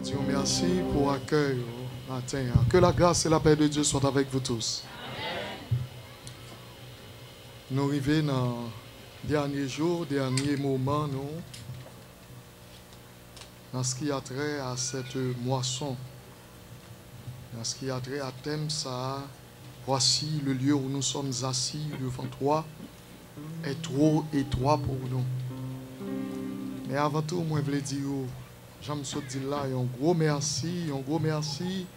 Dieu merci pour l'accueil au matin. Que la grâce et la paix de Dieu soient avec vous tous. Nous arrivons dans les derniers jours, derniers moments, nous, dans ce qui a trait à cette moisson, dans ce qui a trait à thème, ça, voici le lieu où nous sommes assis devant toi est trop étroit pour nous. Mais avant tout, moi, je voulais dire, j'aime dire là, un gros merci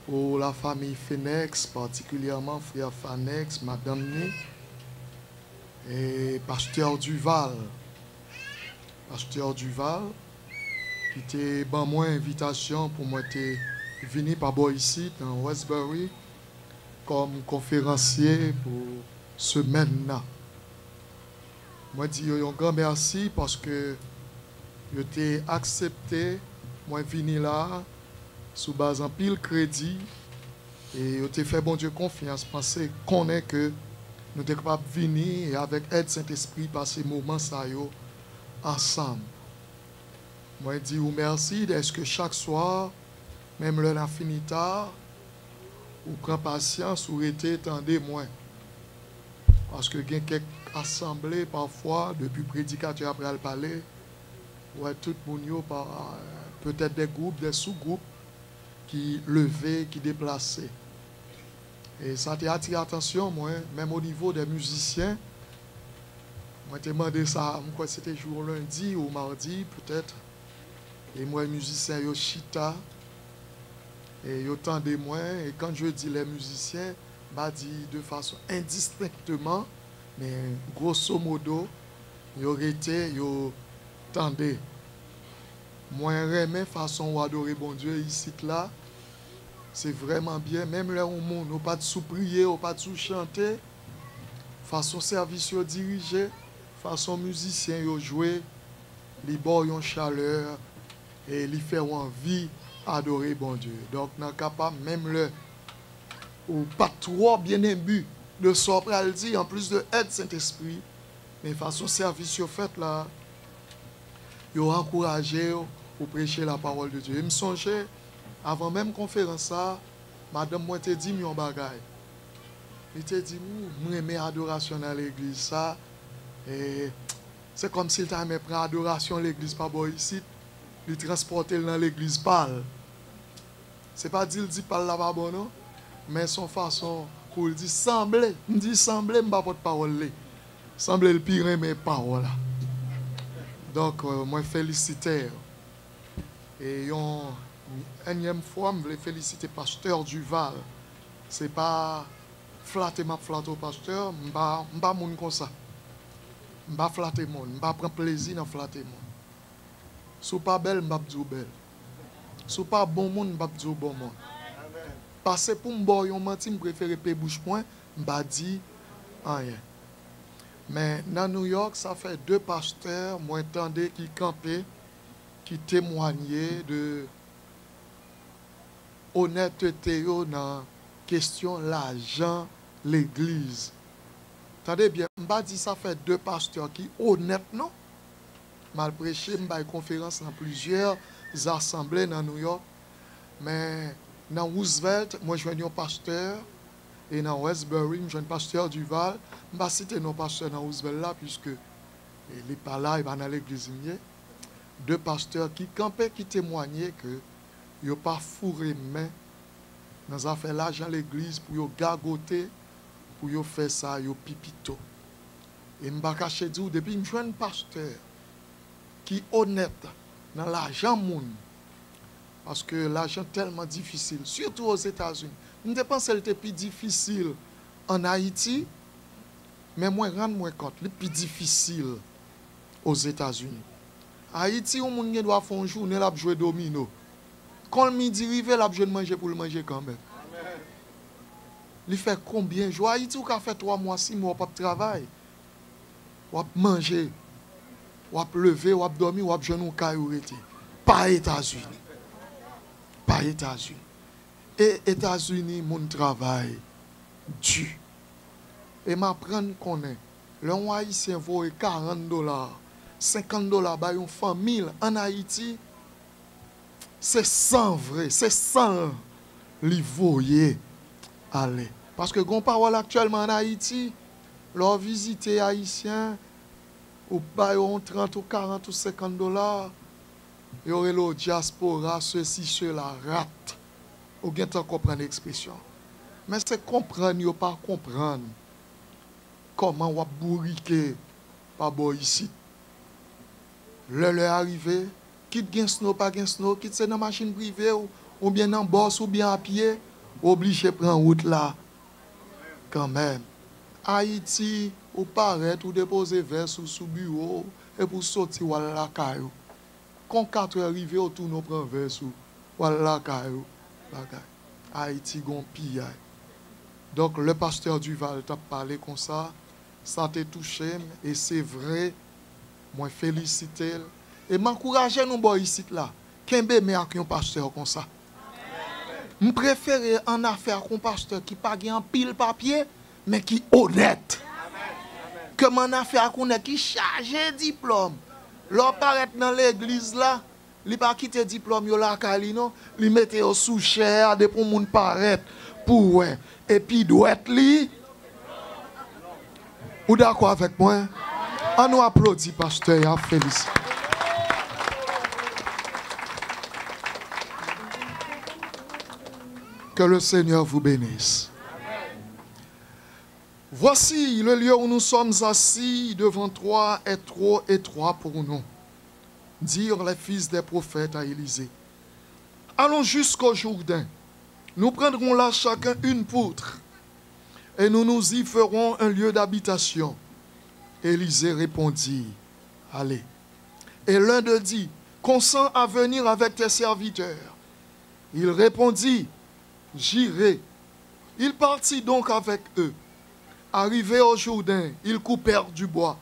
pour la famille Phoenix, particulièrement frère Fanex, madame Ni, et pasteur Duval. Pasteur Duval, qui était ban moi invitation pour moi te venir par ici dans Westbury comme conférencier pour semaine-là. Moi dis un grand merci parce que je t'ai accepté moi venir là sous base en pile crédit et je t'ai fait bon Dieu confiance penser qu'on est que nous sommes capables de venir et avec aide Saint-Esprit passer moments ça yo ensemble. Moi dis merci est-ce que chaque soir même l'heure fini tard ou prend patience ou été tendez moi parce que il y a quelques assemblées parfois depuis prédicateur après le parler ouais tout le monde par peut-être des groupes des sous-groupes qui levaient qui déplaçaient et ça t'a attiré attention moi même au niveau des musiciens moi t'ai demandé ça quoi c'était jour lundi ou mardi peut-être et moi musicien yo chita et yo tendez moi et quand je dis les musiciens m'a dit de façon indistinctement mais grosso modo yo été yo tendez moi remets façon ou adorer bon Dieu ici là c'est vraiment bien même là où monde ou pas de sous prier ou pas de sous chanter façon service yo dirigé façon musicien yo jouer li bon yon chaleur et li fait envie adorer bon Dieu donc nan capable même le ou pas trop bien imbu de sortir dit en plus de aide Saint-Esprit mais façon service yo fait là yo encourager ou prêcher la parole de Dieu. Il me songeait avant même conférence ça madame moi te dit mon bagay. Il te dit moi aimer adoration dans l'église ça et c'est comme s'il t'a aimé prendre adoration l'église pas bon ici, il transporter dans l'église parle. C'est pas dire dit parle là pas bon non, mais son façon pour le dire sembler, me dit sembler m'pas porte parole sembler le pire mes paroles là. Donc moi féliciter et une énième fois je voulais féliciter pasteur Duval. C'est pas flatter au pasteur, m'pas moun comme ça. M'pas flatter moun, m'pas prendre plaisir dans flatter moun. Sou pas belle m'pas dire belle. Sou pas bon monde m'pas dire bon monde. Parce que pour m'boire yon menti, m'préfère payer bouche point, m'pas dire rien. Mais dans New York, ça fait 2 pasteurs, moi entendez qui campaient, qui témoignaient de honnêteté dans la question l'argent, l'église. Attendez bien, je ne dis ça fait 2 pasteurs qui honnêtes, non? Mal prêché, je vais conférence dans plusieurs assemblées dans New York. Mais dans Roosevelt, moi je suis un pasteur. Et dans Westbury, je suis un pasteur Duval. Je ne vais pas citer nos pasteurs dans Roosevelt là, puisque il n'est pas là, il va dans l'église. 2 pasteurs qui campaient, qui témoignaient que ils n'ont pas fourré main dans les affaires l'argent de l'église pour gagoter, pour faire ça, ils pipito. Et je ne vais pas cacher dire, depuis que je suis un pasteur qui est honnête dans l'argent monde, parce que l'argent est tellement difficile, surtout aux États-Unis. Je pense que c'était plus difficile en Haïti, mais moi, rends-moi compte, c'est plus difficile aux États-Unis. Haïti, on doit faire un jour, on a joué domino. Quand le midi arrive, il a joué de manger pour le manger quand même. Il fait combien de jours? Haïti, on a fait 3 mois, 6 mois, pas de travail. On manger, on lever, on dormir, on jouer un caillou. Pas États-Unis. Pas États-Unis. Et États-Unis, mon travail, dur. Et m'apprendre qu'on est. Le Haïtien vaut $40, $50 par une famille en Haïti. c'est sans vrai, c'est sans li voyer aller. Parce que gon parole actuellement en Haïti, leur visiter haïtien ou bayon 30 ou 40 ou 50 dollars, y aurait le diaspora, ceci, cela, rate. Ou bien t'en comprendre l'expression. Mais c'est comprendre, ou pas comprendre comment on va bourriquer par boy ici. Le arrivé, quitte gen snow, pas gen snow, quitte c'est dans machine privée ou bien dans boss ou bien à pied, obligé de prendre route là. Quand même. Haïti, ou paraît, ou déposer vers sous bureau, et pour sortir ou la caillou. Quand 4 heures arrivé, ou tout nous prend vers sous, ou la caillou. Haïti gon pillage. Donc le pasteur Duval t'a parlé comme ça t'a touché, et c'est vrai, moi félicite et m'encourage nous boy ici là. Kembe mais avec un pasteur comme ça. Je préfère en affaire un pasteur qui pas un pile papier mais qui honnête. Que mon affaire qu'on est qui chargé diplôme. L'on paraît dans l'église là, il pas quitter diplôme yo la kali non, il mette au sous chair de pour moun paraître pour ouais. Et puis doit être li. Ou d'accord avec moi? On nous applaudit pasteur, félicite. Que le Seigneur vous bénisse. Voici le lieu où nous sommes assis devant toi est trop étroit pour nous, dirent les fils des prophètes à Élisée. Allons jusqu'au Jourdain. Nous prendrons là chacun une poutre et nous nous y ferons un lieu d'habitation. Élisée répondit, allez. Et l'un d'eux dit, consens à venir avec tes serviteurs. Il répondit, j'irai. Il partit donc avec eux. Arrivé au Jourdain, ils coupèrent du bois.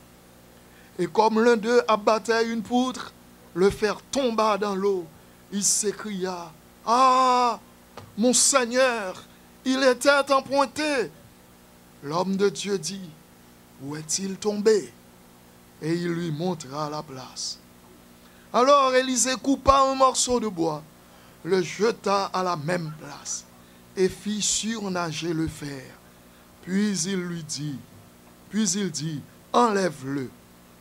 Et comme l'un d'eux abattait une poutre, le fer tomba dans l'eau. Il s'écria, ah, mon Seigneur, il était empointé. L'homme de Dieu dit, où est-il tombé? Et il lui montra la place. Alors Élisée coupa un morceau de bois, le jeta à la même place et fit surnager le fer. Puis il dit, enlève-le.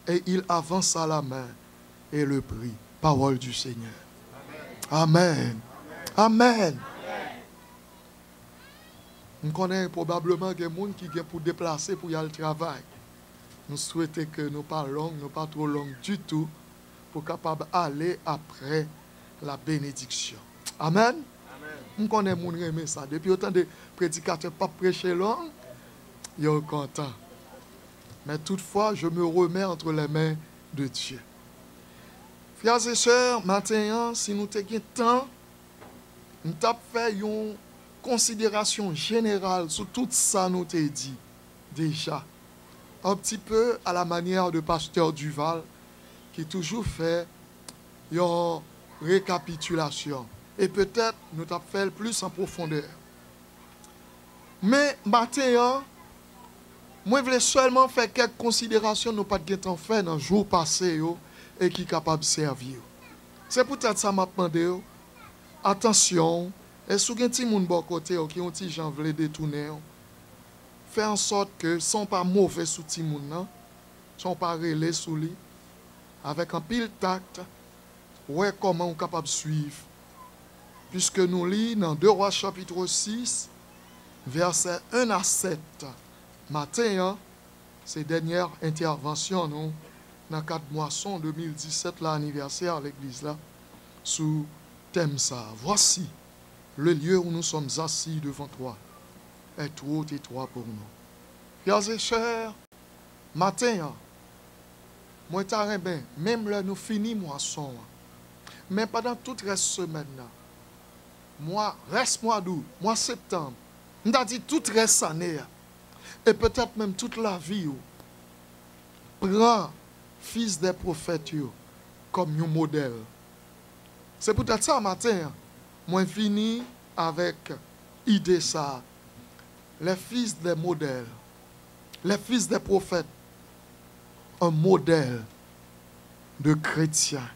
Et il avança la main et le prit. Parole du Seigneur. Amen. Amen. Nous connaissons probablement des gens qui sont pour déplacer pour y aller au travail. Nous souhaitons que nous parlons, nous pas trop longs du tout, pour capable aller après la bénédiction. Amen. Nous connaissons les gens qui ça. Depuis autant de prédicateurs pas prêcher long, ils sont contents. Mais toutefois, je me remets entre les mains de Dieu. Frères et sœurs, maintenant, si nous avons le temps, nous avons fait une considération générale sur tout ça nous avons dit déjà. Un petit peu à la manière de pasteur Duval, qui toujours fait une récapitulation. Et peut-être nous avons fait plus en profondeur. Mais maintenant, moi, je voulais seulement faire quelques considérations, nous pas de temps fait dans le jour passé et qui est capable de servir. C'est peut-être ça m'a demandé. Attention, et si vous avez un petit monde bon côté qui ont petit gens veulent détourner, faire en sorte que ne sont pas mauvais sous petit monde, ne sont pas relais sous lui, avec un pile tact, ouais comment on est capable de suivre. Puisque nous lisons dans 2 Rois chapitre 6, versets 1 à 7. Matin, ces dernières interventions, nous, dans 4 moissons 2017, l'anniversaire à l'église là, sous thème ça. Voici le lieu où nous sommes assis devant toi est trop étroit pour nous. Frères et sœurs, matin, moi, bien, même là, nous finissons moisson. Mais pendant toute la semaine, reste mois d'août, mois septembre, nous avons dit toute reste année. Et peut-être même toute la vie, prends fils des prophètes comme un modèle. C'est peut-être ça matin, moi fini avec idée ça. Les fils des modèles, les fils des prophètes, un modèle de chrétiens.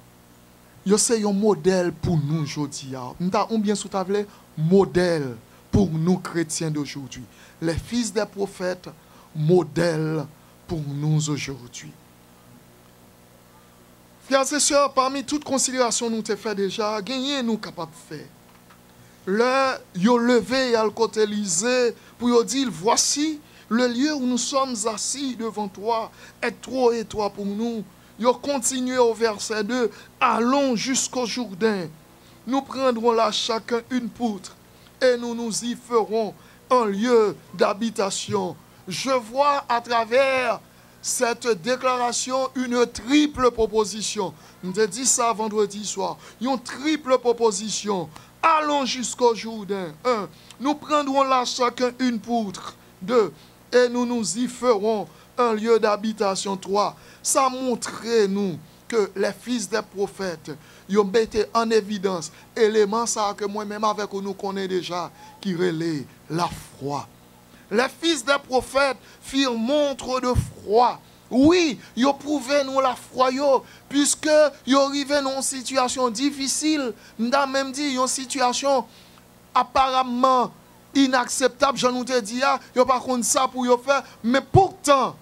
Yo c'est un modèle pour nous aujourd'hui. Nous avons bien sous table modèle pour nous chrétiens d'aujourd'hui. Les fils des prophètes, modèle pour nous aujourd'hui. Frères et sœurs, parmi toutes considérations nous t'ai fait déjà, gagner nous capables de faire. Là, yo levé à le côté Élysée pour yo dire voici le lieu où nous sommes assis devant toi est trop étroit pour nous. Yo continué au verset 2, allons jusqu'au Jourdain. Nous prendrons là chacun une poutre et nous nous y ferons un lieu d'habitation. Je vois à travers cette déclaration une triple proposition. Nous avons dit ça vendredi soir. Une triple proposition. Allons jusqu'au Jourdain. 1. Nous prendrons là chacun une poutre. 2. Et nous nous y ferons un lieu d'habitation. 3. Ça montrait nous que les fils des prophètes, ils ont mis en évidence élément ça que moi-même avec nous connaissons déjà, qui relaie la foi. Les fils des prophètes firent montre de foi. Oui, ils ont prouvé nous la foi, puisque ils arrivaient dans une situation difficile. Nous avons même dit une situation apparemment inacceptable. Je nous ai dit, ils n'ont pas contre ça pour y faire. Mais pourtant,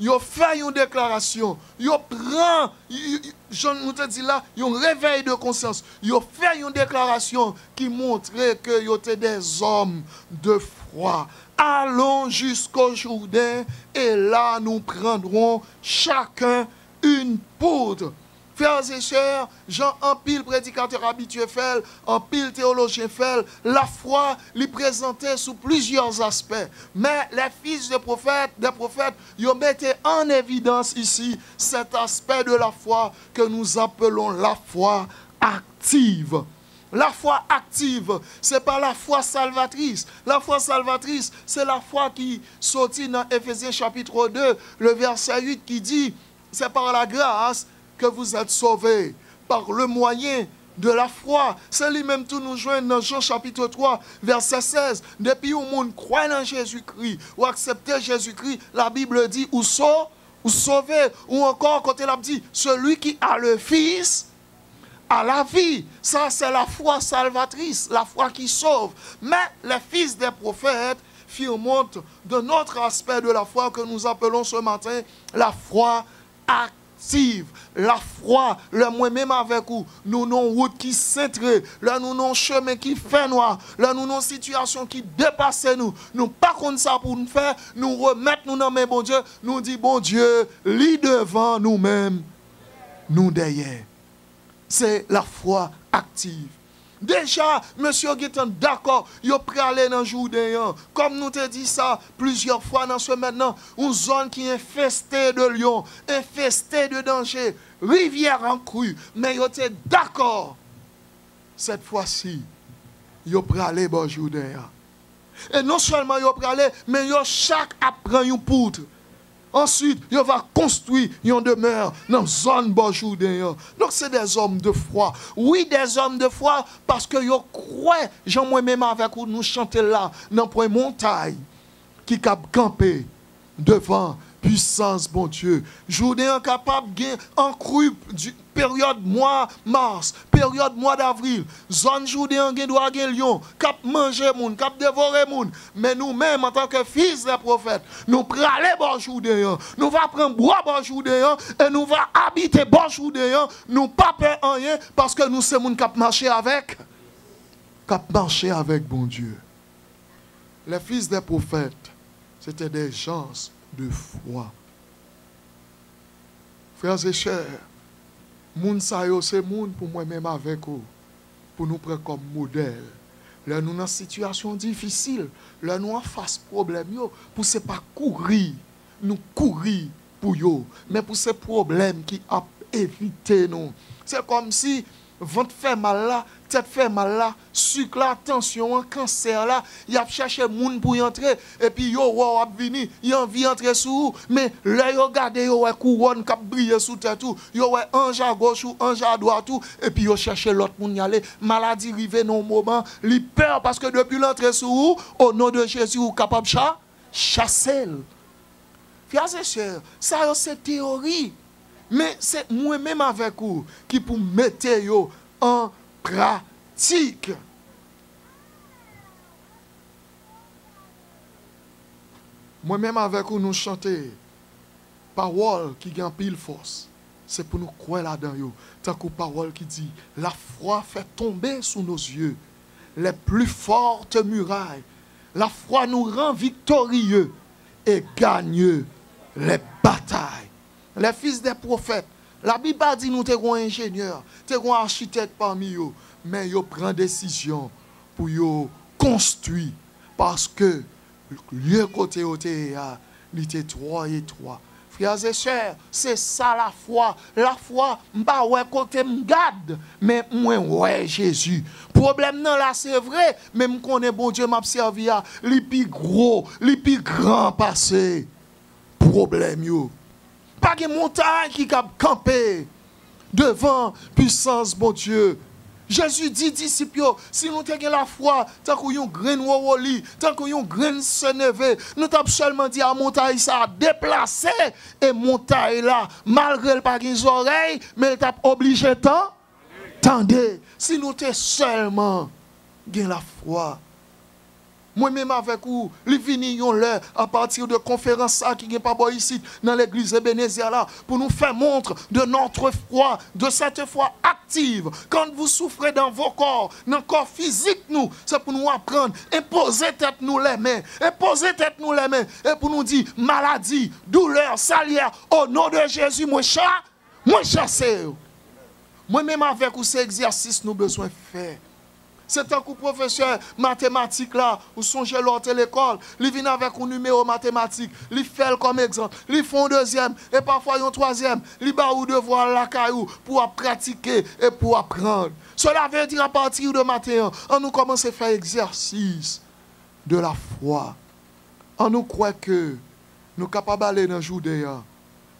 ils ont fait une déclaration. Ils ont pris, je nous ai dit là, ils ont réveil de conscience. Ils ont fait une déclaration qui montrait qu'ils étaient des hommes de foi. Allons jusqu'au Jourdain et là nous prendrons chacun une poudre. Frères et sœurs, Jean, en pile prédicateur habitué fait, en pile théologien fait, la foi lui présentait sous plusieurs aspects. Mais les fils des prophètes, ils ont mis en évidence ici cet aspect de la foi que nous appelons la foi active. La foi active, ce n'est pas la foi salvatrice. La foi salvatrice, c'est la foi qui sortit dans Éphésiens chapitre 2, le verset 8 qui dit, c'est par la grâce que vous êtes sauvés, par le moyen de la foi. C'est lui-même tout nous joindre dans Jean chapitre 3, verset 16. Depuis où le monde croit dans Jésus-Christ, ou accepter Jésus-Christ, la Bible dit, ou sauver, ou encore, quand elle a dit, celui qui a le Fils, à la vie. Ça, c'est la foi salvatrice, la foi qui sauve. Mais les fils des prophètes firent montre de notre aspect de la foi que nous appelons ce matin la foi active. La foi, le moi-même avec vous, nous n'avons route qui s'entraîne, là nous n'avons chemin qui fait noir, là nous n'avons situation qui dépasse nous. Nous pas contre ça pour nous faire, nous remettre nous dans mes bon Dieu, nous dit bon Dieu, lit devant nous-mêmes, nous derrière. C'est la foi active. Déjà, monsieur Guitan, d'accord, il est prêt à aller dans le Jourdain. Comme nous te dit ça plusieurs fois dans ce maintenant, une zone qui est infestée de lions, infestée de dangers, rivière en crue. Mais il était d'accord. Cette fois-ci, il est prêt à aller dans le Jourdain. Et non seulement il est prêt à aller, mais il chaque apprend une poutre. Ensuite, il va construire une demeure dans la zone Jourdain. Donc, c'est des hommes de foi. Oui, des hommes de foi, parce que ils croient, Jean moi-même avec nous chanter là, dans une montagne, qui cap camper devant puissance, bon Dieu. Jourdain capable de en cru, période mois mars, période mois d'avril. Zone Jourdain doit gagner lion, cap manger moun, cap dévorer moun. Mais nous-mêmes, en tant que fils des prophètes, nous prenons aller bon Jourdain, nous va prendre bois bon Jourdain et nous va habiter bon Jourdain. Nous pas peur en rien parce que nous sommes moun cap marcher avec bon Dieu. Les fils des prophètes, c'était des gens de foi. Frères et sœurs, moun sa yo c'est moun pour moi-même avec vous, pour nous prendre comme modèle. Là nous dans situation difficile, là nous en face problème yo, pour c'est pas courir pour yo, mais pour ces problèmes qui a évité nous. C'est comme si ventre fait mal là, tête fait mal là, sucre là, tension, cancer là, il a cherché moun pour y entrer et puis yo a vini, il a envie entrer sous, mais là yo garder yo couronne qui brille sous tête tout, yo ange à gauche ou ange à droite tout et puis yo chercher l'autre moun y aller, maladie rive non moment, li peur parce que depuis l'entrée sous au nom de Jésus ou capable chasser. Frères et sœurs, ça c'est théorie. Mais c'est moi-même avec vous qui pour mettre yo en pratique. Moi-même avec vous, nous chanter parole qui gagne pile force. C'est pour nous croire là-dedans. Tant que parole qui dit, la foi fait tomber sous nos yeux les plus fortes murailles. La foi nous rend victorieux et gagne les batailles. Les fils des prophètes, la Bible dit nous sommes ingénieurs, nous sommes architectes parmi eux, mais ils prennent décision pour construire parce que le côté où il était 3 et 3. Frères et sœurs, c'est ça la foi. La foi, pas ouais côté m'garde, mais moi ouais Jésus. Problème non là c'est vrai, même qu'on est bon Dieu m'a servi à les plus gros, les plus grand passé. Problème yo. Pas de montagne qui cap camper devant puissance bon Dieu. Jésus dit disciples, si nous avons la foi, tant qu'on y a un grain woli, tant qu'on y a un grain seneve, nous avons seulement dit à montagne ça déplacé et montagne là, malgré le pas des oreilles, mais il t'a obligé tant. Tendez, si nous avons seulement la foi. Moi-même avec vous, les vignes là à partir de conférences qui n'est pas bon ici dans l'église Ebenezer là pour nous faire montre de notre foi, de cette foi active. Quand vous souffrez dans vos corps, dans le corps physique nous, c'est pour nous apprendre, imposer tête nous les mains, imposer tête nous les mains et pour nous dire maladie, douleur, salière au nom de Jésus, moi chasse. Moi-même avec vous, ces exercices nous besoin de faire. C'est un coup professeur mathématique là, ou songez l'autre à l'école, il vient avec un numéro mathématique, il fait comme exemple, il fait un deuxième, et parfois un troisième, il bat ou devoir la caillou pour pratiquer et pour apprendre. Cela veut dire à partir de matin, on nous commence à faire exercice de la foi. On nous croit que nous sommes capables d'aller dans le jour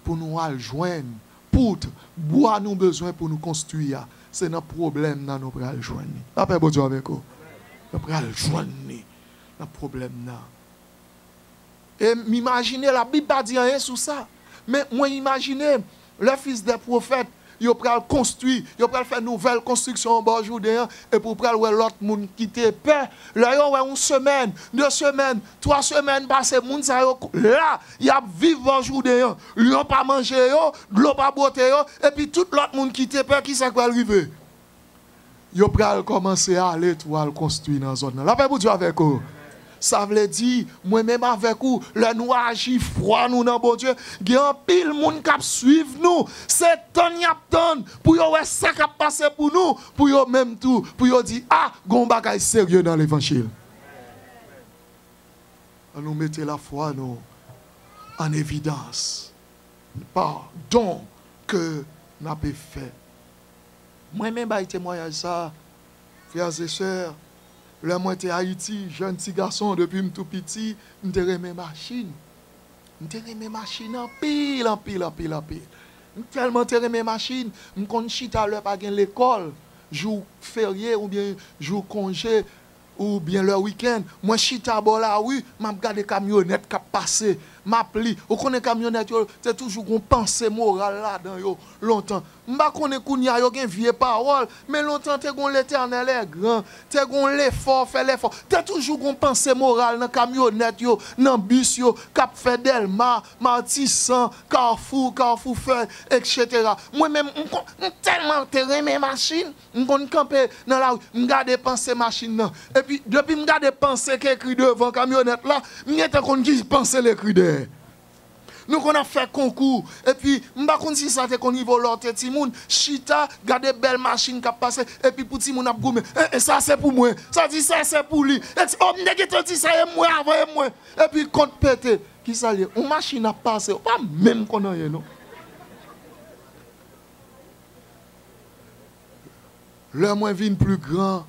pour nous joindre, pour boire nous besoin pour nous construire. C'est notre problème dans nous pral joindre. Après bon Dieu avec vous. Nous pral joindre notre problème là. Et m'imaginez la Bible pas dit rien sur ça. Mais moi imaginer le fils des prophètes, il pral construire, il pral faire nouvelle construction bon jour et pour pral l'autre monde quitter paix. Là yo une semaine, 2 semaines, 3 semaines passé monde ça là, il a vivre bon jour ils ont pas mangé yo, de l'eau pas botter yo et puis tout l'autre monde quitter paix qui ça va arriver. Yo pral commencer à aller tout à construire dans zone là. La paix pour Dieu avec vous. Ça veut dire, moi-même avec vous, le nous agit froid, nous, dans bon Dieu. Il y a un pile monde qui suivre nous. C'est ton yapton pour yo ouais ça qui passe pour nous, pour yo même tout, pour yo dire, ah, gon bagay sérieux dans l'évangile. Nous mettons la foi nous en évidence. Par don que nous avons fait. Moi-même, j'ai témoignage ça, frères et sœurs. Là, moi, j'étais à Haïti, jeune petit garçon, depuis tout petit, je me mes machines. Je me mes machines en pile. Tellement je mes machines, je me suis à l'heure pas l'école, jour férié ou bien jour congé ou bien le week-end. Moi, je suis à la rue, je regarde les camionnettes qui passent. M'appli, ou connaît camionnette, c'est toujours une pensée morale là dans longtemps. M'ba connaît kounya yo gen vieux parole, mais longtemps te gon l'Éternel est grand, te gon l'effort, fait l'effort. Te toujours une pensée morale dans camionnette yo, dans bus yo, Cap Fedelma, Martissan, Carrefour Feu, etc. Moi-même tellement te remè machine, m'gon camper dans la rue, m'garde penser machine nan. Et puis depuis m'garde penser qui écrit devant camionnette là, m'était kon qui penser l'écrit derrière. Nous qu'on a fait concours et puis m'pa kon si ça te kon niveau l'autre ti moun chita garder belle machine qui passe et puis pour ti moun a goumé et ça c'est pour moi ça dit ça c'est pour lui et oh m'nèg te dit ça et moi avant moi et puis compte pété qui ça li une machine a passé pas même qu'on rien non le moins vinn plus grand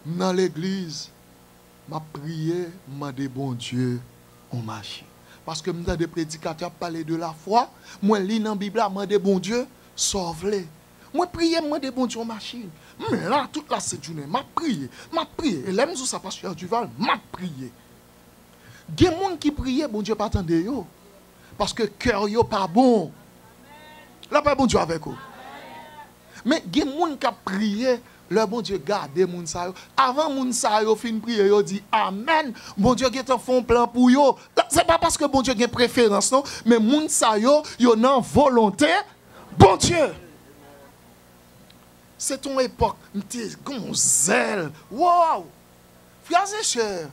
dans l'église m'a prié m'a dit bon Dieu on machine. Parce que des prédicateurs parlent de la foi. Moi, lis dans la Bible, moi, de bon Dieu, sauve-les. Moi, prier, moi, de bon Dieu, machine. Mais là, toute la cette journée, m'a prié. Et l'aime sous sa pasteur Duval, m'a prié. Il y a des gens qui prient, bon Dieu, pas attendre yo. Parce que cœur yo pas bon. La paix, bon Dieu, avec vous. Mais il y a des gens qui ont prié, le bon Dieu garde les gens. Avant les gens fin prier, ils dit Amen. Bon Dieu qui a fait un plan pour eux. Ce n'est pas parce que bon Dieu a une préférence, non, mais les gens ont une volonté. Bon Dieu. C'est ton époque. Tu es gonzelle. Wow. Frères et sœurs,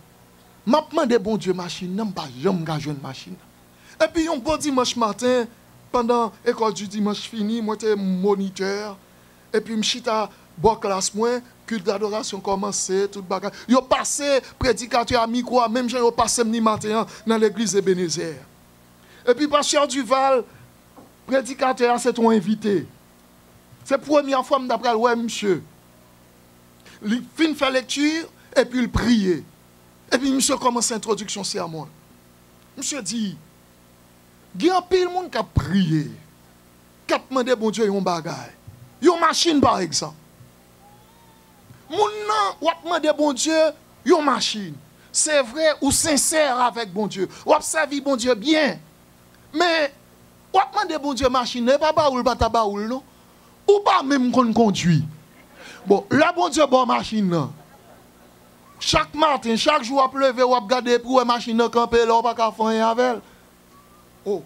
je demande bon Dieu machine, non pas jamais une machine. Et puis un bon dimanche matin, pendant l'école du dimanche fini, moi j'étais moniteur. Et puis je suis à bonne classe, culte d'adoration commencé, tout bagage. Yo passé prédicateur à micro, même j'ai passé le matin dans l'église Ebenezer. Et puis pasteur Duval, prédicateur, c'est ton invité. C'est la première fois que je ouais monsieur. Il fin fait lecture et puis il prie. Et puis monsieur commence l'introduction c'est à moi. Monsieur dit, il y a un pile monde qui a prié, qui a demandé bon Dieu un bagage. Une machine par exemple. Moun nan ou a demandé bon Dieu une machine. C'est vrai ou sincère avec bon Dieu. Ou a servi bon Dieu bien. Mais ou a demandé bon Dieu machine, n'est pas baoul bata baoul non. Ou pas même qu'on conduit. Bon, là bon Dieu bon machine nan. Chaque matin, chaque jour à pleuver ou à regarder pour une machine nan camper là ou pas ka faire avec. Oh.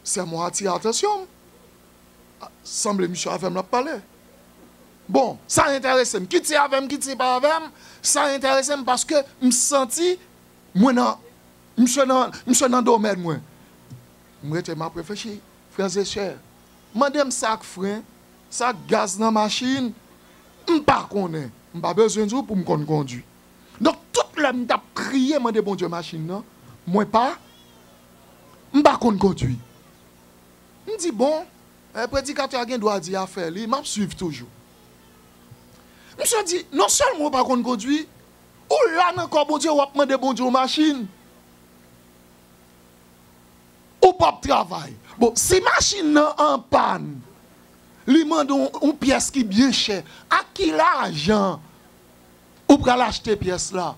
C'est moi attire attention. Semble monsieur avec me parler. Bon, ça intéresse me. Qui avec me, qui pas avec me, ça intéresse me parce que me senti moi non monsieur dans domaine moi. Moi était m'a réfléchi, frères et sœurs. Mandem sac frein, sac gaz dans machine, m'pas connaît, m'pas besoin de pour me conduire. Donc toute la m't'a prié mandé bon Dieu machine non, moi pas m'pas conduire. Me dit bon, un prédicateur a doit dire à faire, il m'a suivre toujours. Monsieur dit non seulement pas conduire, ou là encore bon Dieu ou demander bon Dieu machine. Ou pas travail. Bon, si machine en panne, lui demande une pièce qui est bien chère. À qui l'argent ou pour l'acheter pièce là?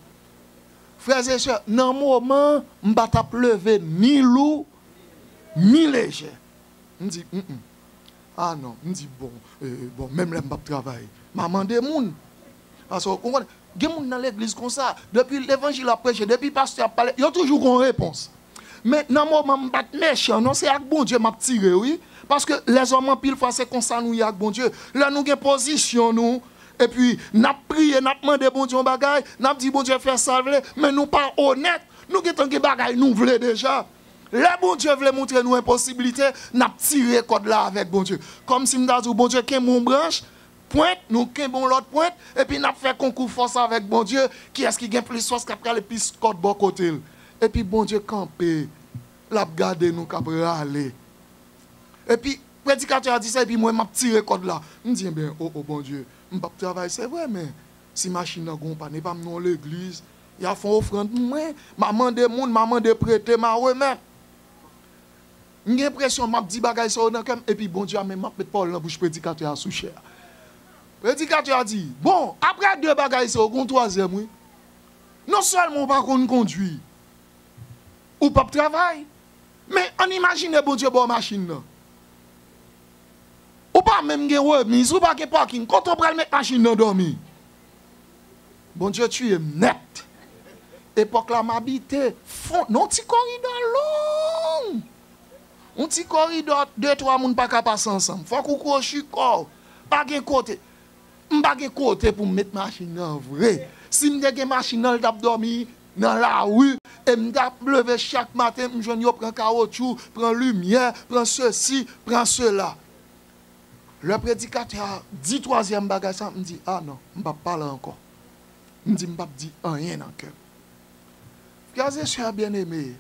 Frères et sœurs, dans le moment, je ne vais pas pleuver ni lourd, ni léger. Je dis, ah non, je dis, bon, même là, je ne vais pas travailler. Je demande des gens. Parce que, il y a des gens dans l'église comme ça, depuis l'évangile a prêché, depuis le pasteur a parlé, il y a toujours une réponse. Mais dans le moment, je ne suis pas méchant, non, c'est avec bon Dieu que je tiré, oui. Parce que les hommes, pile fois, c'est comme ça, nous, avec bon Dieu. Là, nous avons position, nous. Et puis, nous avons prié, nous avons demandé bon Dieu un bagage, nous avons dit bon Dieu faire salver, mais nous pas honnêtes. Nous avons des bagages, nous voulons déjà. Là, bon Dieu voulait montrer nous impossibilité, nous avons tiré code là avec bon Dieu. Comme si nous avons dit, bon Dieu, qui est mon branche, pointe, nous qui bon l'autre pointe, et puis nous avons fait concours force avec bon Dieu, qui est-ce qui gagne plus force qu'après le plus code bon côté. Et puis, bon Dieu campé, l'a gardé nous qu'après aller. Et puis, le prédicateur a dit ça, et puis moi, je tiré code là. Je me dis, bien, oh bon Dieu, je ne vais pas travailler, c'est vrai, mais si machine n'a pas, n'est pas dans l'église, il y a fait offrande, moi, maman de monde, maman de prêter, ma remettre. J'ai l'impression, je dis bagay ça dans et puis bon Dieu, même je pas dans la bouche prédicateur à sous cher. Prédicateur a dit, bon, après deux bagages, c'est au troisième, oui. Non seulement pas qu'on conduit, ou pas travail, mais on imagine bon Dieu, bon machine. Ou pas même gen remise, ou pas gen parking, quand on prend mettre machine dans dormir. Bon Dieu, tu es net. Époque là, m'habiter, non, petit corridor long. Un petit corridor, 2-3 moun pas passer ensemble. Faut qu'on couche corps, pas gen côté. M'pa gen côté pour mettre machine en vrai. Si m'te gen machine dans t'a dormi dans la rue et m'ta lever chaque matin, m'joine yo prend caoutchouc, prend lumière, prend ceci, prend cela. Le prédicateur dit troisième bagage ça me dit ah non, m'pa parler encore. Me dit m'pa dit rien dans cœur. Frères et sœurs bien-aimés,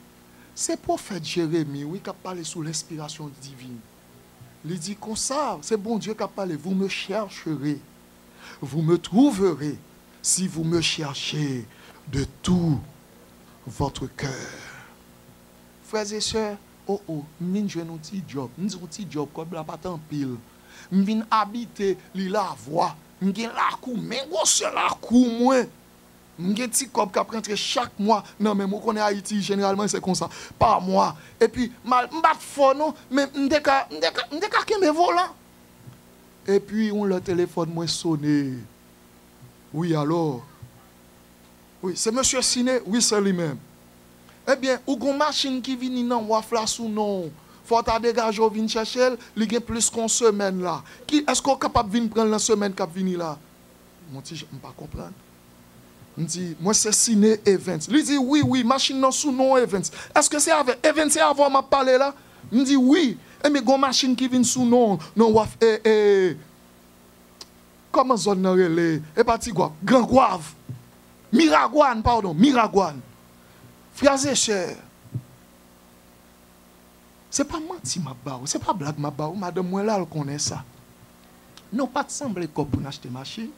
c'est prophète Jérémie oui qui a parlé sous l'inspiration divine. Il dit comme ça, c'est bon Dieu qui a parlé, vous me chercherez. Vous me trouverez si vous me cherchez de tout votre cœur. Frères et sœurs, m'vin jouer un petit job, un petit job comme la pas en pile. M'vin habiter li la voix, m'gen la cou, mais gros la cou moi. un petit cop qui rentre chaque mois. Non, mais moi, connais Haïti, généralement, c'est comme ça. Par mois. Et puis, je ne pas fort, non, mais je ne suis pas mes volants. Et puis, on le téléphone, moi, sonné. Oui, alors. Oui, c'est monsieur Siné. Oui, c'est lui-même. Eh bien, ou une machine qui vient dans Wafla sous non. Faut ta dégager au vin chercher, il y a plus qu'une semaine là. Est-ce qu'on est capable de venir prendre la semaine qui vient là? Mon petit, je ne peux pas comprendre. Je dis, moi c'est Ciné Events. Il dit, oui, machine non sous non Events. Est-ce que c'est avec Events c'est avant m'a parlé là? Je dis, oui. Et mais une machine qui vient sous non Waf, comment zone relais? Et parti quoi? Grand Guave. Miragouane, pardon, Miragouane. Frères et chers. Ce n'est pas menti, ce n'est pas blague, madame, moi là, elle connaît ça. Nous pas de sembler pour nous acheter machine.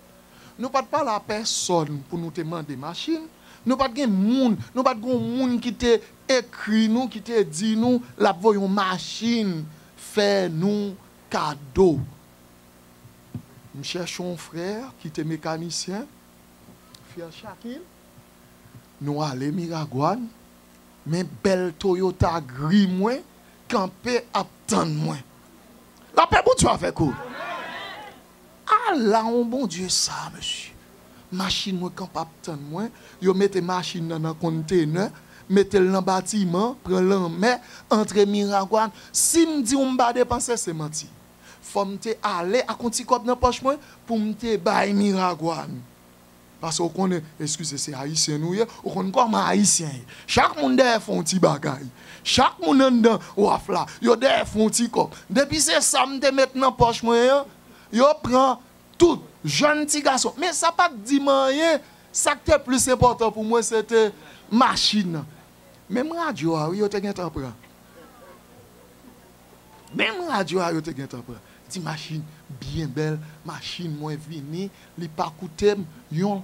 Nous pas de parler à personne pour nous demander machine. Nous pas de monde, nous pas de monde qui te écrit nous, qui te dit nous, la voyons machine, fait nous cadeau. Nous cherchons un frère qui était mécanicien, frère Shakil. Nous allons Miragouane, mais belle Toyota gris moins. Camper attendre moi. La paix pour toi avec vous. Ah là, on bon Dieu ça, monsieur. Machine moi camp attendre moi. Yo mettez machine dans un conteneur, mettez le dans bâtiment, prend l'en entre Miragouane. Si me dit on va dépenser c'est menti. Faut me aller à konti kop dans poche moi pour me bailler Miragouane. Parce qu'on connaît, excusez, c'est haïtien, nous, on connaît comment haïtien. Chaque monde a fait un petit bagage. Chaque monde a dans Wafla, il a fait un petit cop. Depuis c'est ça, je te mets dans poche, il prend tout, jeune petit garçon. Mais ça pas dit rien. Ça qui est plus important pour moi, c'était machine. Même radio, il a été temps prendre. Même radio, il a été temps prendre. Petite machine bien belle, machine moins vini, li pas coûté $1.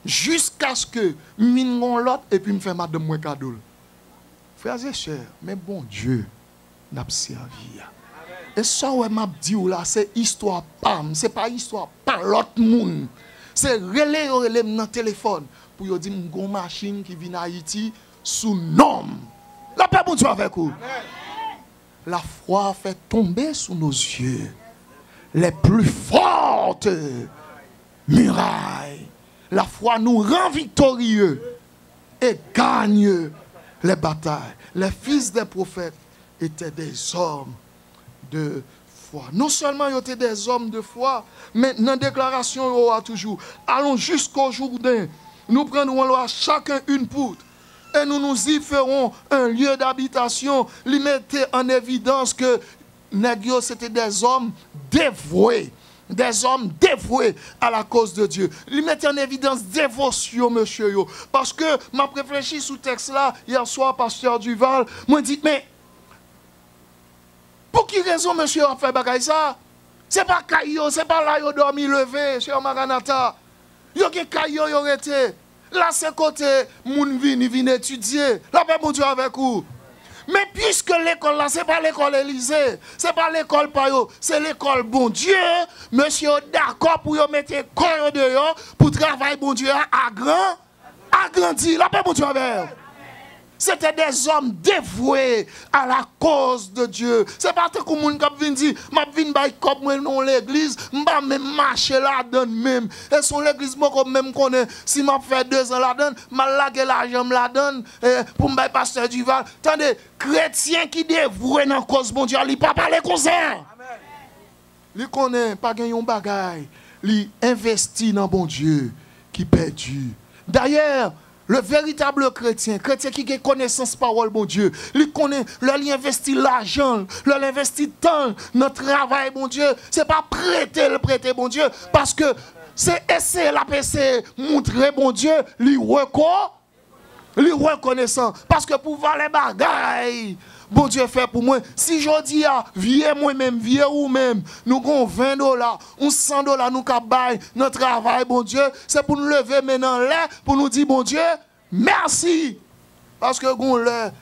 Jusqu'à ce que m'ingon l'autre et puis me fait madame moi cadeau. Frères et sœurs, mais bon Dieu n'a pas servi. Et ça ouais m'a dit là, c'est histoire pam, c'est pas histoire par l'autre monde. C'est relais dans téléphone pour yo dire une machine qui vient Haïti sous nom. La paix pour Dieu avec vous. La foi fait tomber sous nos yeux les plus fortes murailles. La foi nous rend victorieux et gagne les batailles. Les fils des prophètes étaient des hommes de foi. Non seulement ils étaient des hommes de foi, mais dans la déclaration, il y aura toujours. Allons jusqu'au Jourdain. Nous prendrons à chacun une poutre. Et nous nous y ferons un lieu d'habitation. Ils mettaient en évidence que Négio, c'était des hommes dévoués. Des hommes dévoués à la cause de Dieu. Ils mettaient en évidence dévotion, monsieur. Parce que m'a réfléchi sur ce texte-là, hier soir, pasteur Duval, m'a dit, mais pour qui raison, monsieur, a fait bagaille ça? C'est pas Caillot, c'est pas là, il a dormi levé, cher Maranatha. Il y a Caillot, il aurait été. Là, c'est côté, moun vini étudier. La paix, mon Dieu, avec vous. Mais puisque l'école là, ce n'est pas l'école Élysée, ce n'est pas l'école Payot, c'est l'école bon Dieu, monsieur d'accord pour mettre corps dehors pour travailler bon Dieu agrandir. La paix, mon Dieu, avec vous. C'était des hommes dévoués à la cause de Dieu. C'est pas tout le monde qui vient dire, je viens comme moi dans l'église, je vais même marcher là-dedans même. Et son l'église, moi, comme même connais, si je fais 2 ans là-dedans, je vais laguer l'argent là-dedans pour me faire pasteur Duval. Attendez, chrétien qui dévoué dans la cause de Dieu, il ne peut pas parler comme ça. Il connaît pas gagner un bagage, il investit dans bon Dieu qui perdu. D'ailleurs, le véritable chrétien qui a connaissance parole, bon Dieu, il connaît, il investit l'argent, il investit le temps, notre travail, bon Dieu. Ce n'est pas prêter, bon Dieu, parce que c'est essayer la PC, montrer, bon Dieu, lui reconnaissant. Parce que pour voir les bagailles, bon Dieu fait pour moi. Si je dis, viens moi-même, viens ou même, nous avons $20, ou $100, nous avons notre travail, bon Dieu, c'est pour nous lever maintenant là, pour nous dire, bon Dieu, merci. Parce que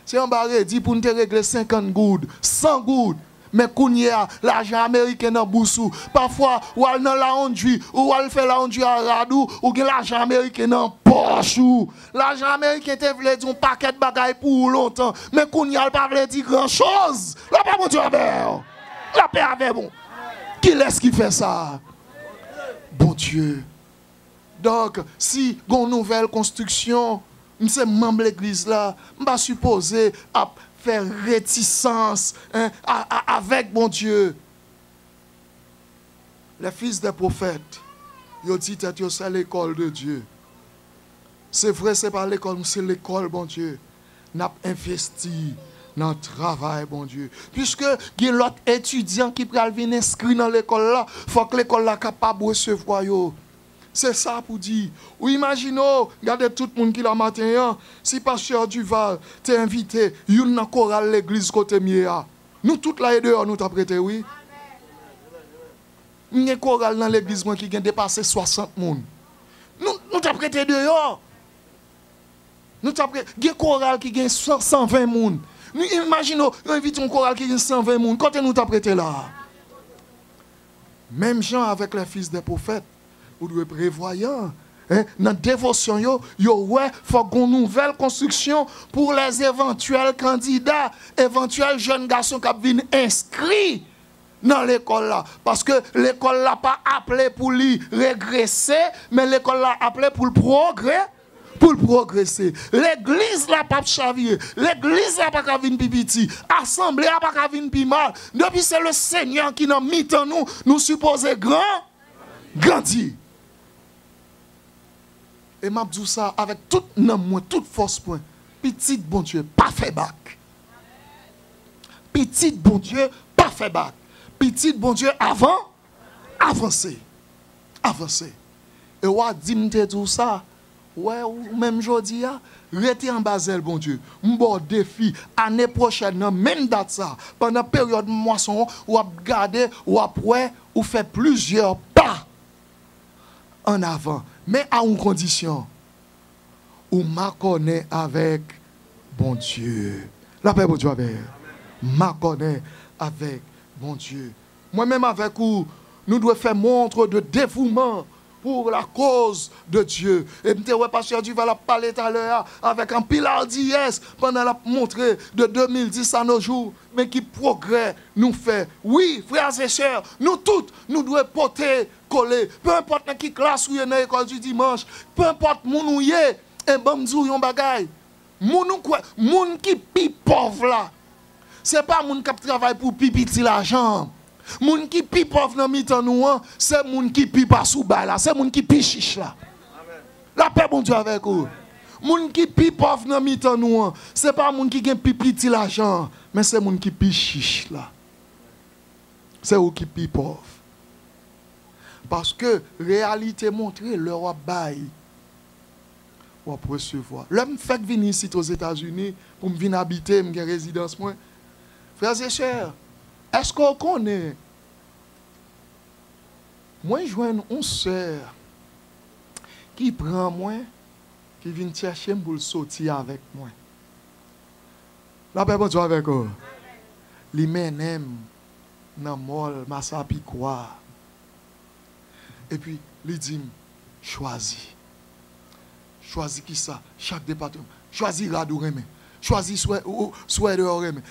c'est un barré dit pour nous régler 50 gouttes, 100 gouttes. Mais qu'on y a l'argent américain dans boussou. Parfois, ou al dans la laundry, ou al fait la laundry à radou, ou gen l'argent américain dans poche. L'argent américain te vle dire un paquet de bagaille pour longtemps. Mais qu'on y a pas vle dire grand chose. La paix mon Dieu avec. La paix avec bon. Qui est-ce qui fait ça? Bon Dieu. Donc, si une nouvelle construction, c'est membre de l'église là, je vais supposer à faire réticence avec bon Dieu. Les fils des prophètes, ils ont dit que c'est l'école de Dieu. C'est vrai, ce n'est pas l'école, c'est l'école, bon Dieu. Nous avons investi dans le travail, bon Dieu. Puisque il y a l'autre étudiant qui peut venir inscrit dans l'école là, il faut que l'école soit capable de recevoir. C'est ça pour dire. Ou imaginez, regardez tout le monde qui l'a matin, si Pasteur Duval t'a invité, il y a une chorale l'église côté Mia. Nous toutes là et dehors, nous t'avons prêté, oui. Il y a une chorale dans l'église qui a dépassé 60 personnes. Nous t'avons prêté dehors. Nous t'avons prêté. Il y a une chorale qui a 120 personnes. Nous imaginons, nous invitons une chorale qui a 120 personnes. Quand nous t'avons prêté là. Même gens avec les fils des prophètes. Vous devez prévoyant. Dans la dévotion, il faut une nouvelle construction pour les éventuels candidats, éventuels jeunes garçons qui viennent inscrits dans l'école là. Parce que l'école là pas appelé pour lui régresser, mais l'école là appelé pour le progrès. Pour le progresser. L'église là pas chavier. L'église là pas qu'à venir pipiti. Assemblée là pas qu'à venir pi mal. Depuis c'est le Seigneur qui nous mit en nous supposons grandir. Et m'a dit ça avec toute force point. Petit bon Dieu, pas fait bac. Petit bon Dieu, pas fait bac. Petit bon Dieu avancer. Et ou a dit m'te tout ça. Ouais, même jodi a, rete en Basel bon Dieu. M'bon défi année prochaine même date ça. Pendant période moisson, ou a garder ou après ou fait plusieurs pas en avant. Mais à une condition. Ou m'a connaît avec bon Dieu. La paix, bon Dieu, avec. M'a connaît avec bon Dieu. Moi-même avec vous, nous devons faire montre de dévouement pour la cause de Dieu. Et ouais, Pasteur Duval a parlé tout à l'heure avec un pilar d'IS pendant la montrée de 2010 à nos jours. Mais qui progrès nous fait. Oui, frères et sœurs, nous toutes, nous devons porter, coller. Peu importe dans qui classe ou dans l'école du dimanche, peu importe mon ou yé, et bon m'dou yon bagay. Moun qui pi pauvre là. C'est pas moun qui travaille pour pipiti l'argent. Moun qui pi pauvre dans mi-temps nous, c'est moun qui pi pas sous bas là, c'est moun qui pi chiche là. La paix bon Dieu avec vous. Moun qui pi pauvre dans mi-temps nous, c'est pas moun qui gen pi petit l'argent, mais c'est moun qui pi chiche là. C'est eux qui pi pauvre. Parce que réalité montrée leur bail ou à recevoir. L'homme fait venir ici aux États-Unis pour me venir habiter, me résidence moi. Frères et sœurs, est-ce qu'on connaît? Moi, je vois une sœur qui prend moi, qui vient chercher pour sortir avec moi. La paix bon Dieu avec eux. Li menem nan mol Massapi quoi. Et puis, li dit choisis. Choisis qui ça? Chaque département. Choisis radou remè. Choisis souhait de remè.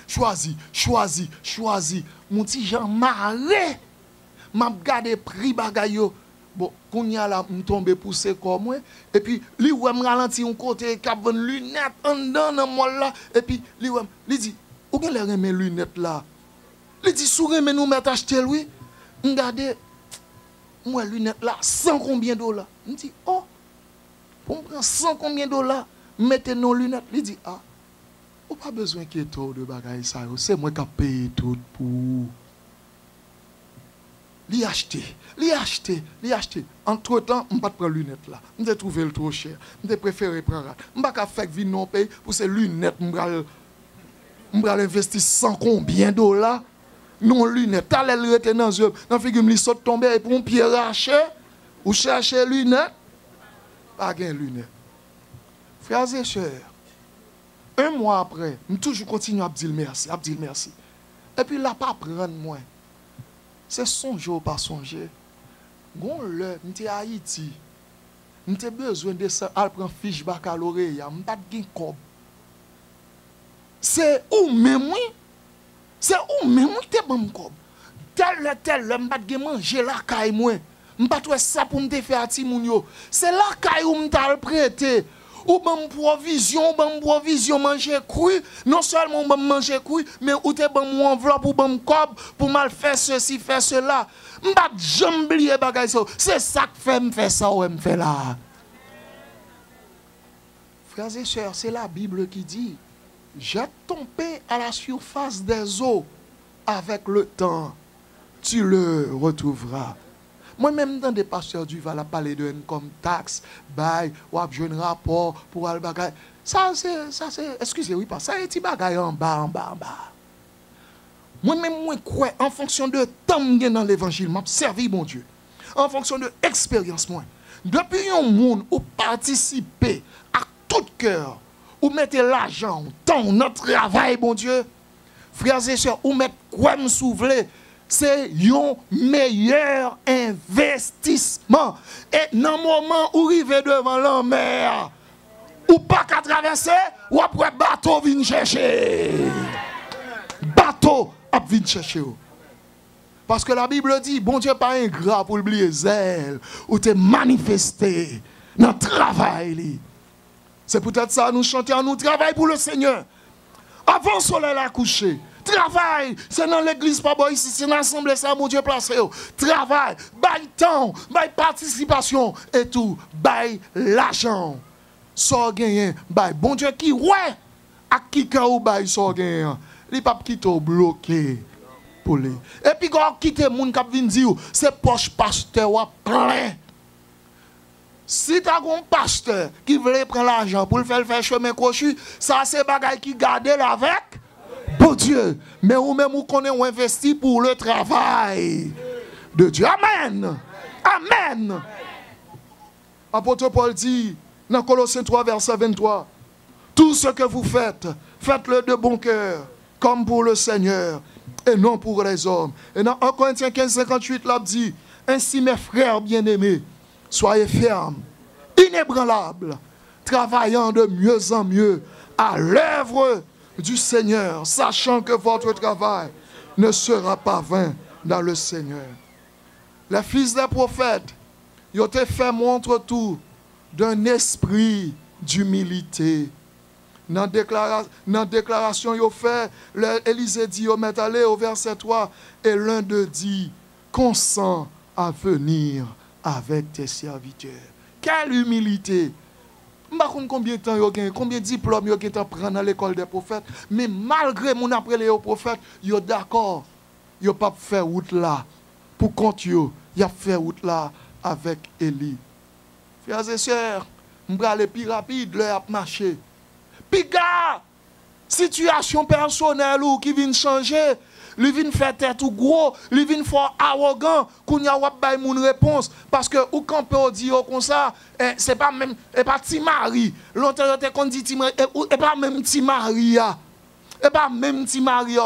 Choisis. Mon petit Jean marre. M'a gardé prix bagay yo. Bon, qu'on y a là, m'tombe poussé comme moi. Et puis, li ou me ralenti un côté, cap une lunette en dedans dans mol là. Et puis, li dit, où gen les remè lunettes là? Li dit, sou remè nous mettre acheter lui. M'gade, moi lunettes là, 100 combien $? Me dit, oh, pour me prendre 100 combien $, mettez nos lunettes. Il dit, ah, ou pas besoin qu'il y ait trop de bagages, ça, c'est moi qui paye tout pour. Li acheter. Entre-temps, je ne vais pas prendre lunettes là. Je vais trouver le trop cher. Je préfère prendre. Je ne vais pas faire vivre non pays pour ces lunettes. Je vais investir 100 combien $? Non lunettes. T'as les rete dans les yeux. Dans figure me saute tomber et pour un pied raché ou chercher lunettes. Pas de lunettes. Frères et sœurs, un mois après, je toujours continue à dire merci. Et puis là, pas prendre moi. C'est songer ou pas songer. Gon le, m'te Haïti. M'te besoin de ça, al prendre fiche baccalauréat, m'pas de cob. C'est où même oui? C'est où même oui te bon cob. Tel m'pas de manger la caille moi. M'pas trouver ça pour me faire ati moun yo. C'est la caille où m'ta prêter. Ou bon provision manger cru, non seulement bon manger cru, mais ou te bon mon enveloppe ou bon cob pour mal faire ceci, faire cela. M'pas jamais oublier bagay ça. C'est ça que fait me faire ça ou me fait là. Frères et sœurs, c'est la Bible qui dit: jette ton pain à la surface des eaux, avec le temps, tu le retrouveras. Moi-même, dans des pasteurs du Val, à parler de comme taxe, bail, ou à un rapport pour aller bagay. Ça, c'est, excusez-moi, pas ça, c'est bagay en bas. Moi-même, moi, crois, en fonction de temps dans l'évangile, m'a servi, mon Dieu. En fonction de l'expérience, moi. Depuis un monde où participer à tout cœur, où mettez l'argent, temps, notre travail, mon Dieu, frères et sœurs, où mettre quoi me souffler, c'est un meilleur investissement. Et dans le moment où vous arrivez devant la mer, ou pas qu'à traverser, ou après bateau vient chercher. Bateau vient chercher. Parce que la Bible dit, bon Dieu pas ingrat pour oublier zèle, ou te manifester dans le travail. C'est peut-être ça, nous chantons, nous travaillons pour le Seigneur. Avant le soleil à coucher. Travail, c'est dans l'église, pas bon ici, c'est dans l'assemblée, ça, mon Dieu, placé. Travail, bail temps, bail participation et tout, bail l'argent. Sans gagner, bail bon Dieu qui, ouais, à qui ou bail sans gagner, les papes qui t'ont bloqué. Pour les. Et puis quand quitte les gens qui viennent dire, c'est poche pasteur ou plein. Si tu as un pasteur qui veut prendre l'argent pour le faire chemin crochu, ça c'est bagaille qui garde avec. Pour Dieu, mais ou même ou qu'on est investi pour le travail de Dieu. Amen. Amen. Apôtre Paul dit dans Colossiens 3, verset 23, tout ce que vous faites, faites-le de bon cœur, comme pour le Seigneur, et non pour les hommes. Et dans 1 Corinthiens 15, 58, là dit, ainsi mes frères bien-aimés, soyez fermes, inébranlables, travaillant de mieux en mieux à l'œuvre du Seigneur, sachant que votre travail ne sera pas vain dans le Seigneur. Les fils des prophètes, ils ont fait montre tout d'un esprit d'humilité. Dans la déclaration, ils ont fait, Élisée dit, ils met allé au verset 3, et l'un d'eux dit, consent à venir avec tes serviteurs. Quelle humilité! Je ne sais pas combien de temps il y a, combien de diplômes il y a prendre dans l'école des prophètes, mais malgré mon après les prophètes, ils sont d'accord. Ils n'ont pas fait route là. Pour compte, ils ont fait route là avec Élie. Frères et sœurs, je vais aller plus rapide, l'heure a marché. Puis, gars, situation personnelle ou qui vient changer, lui vient faire tête ou gros, lui vient faire arrogant, qu'on y a pas une réponse parce que ou quand peut dire comme ça, c'est pas même et pas ti mari, longtemps qu'on dit ti mari et pas même ti mari et pas même ti mari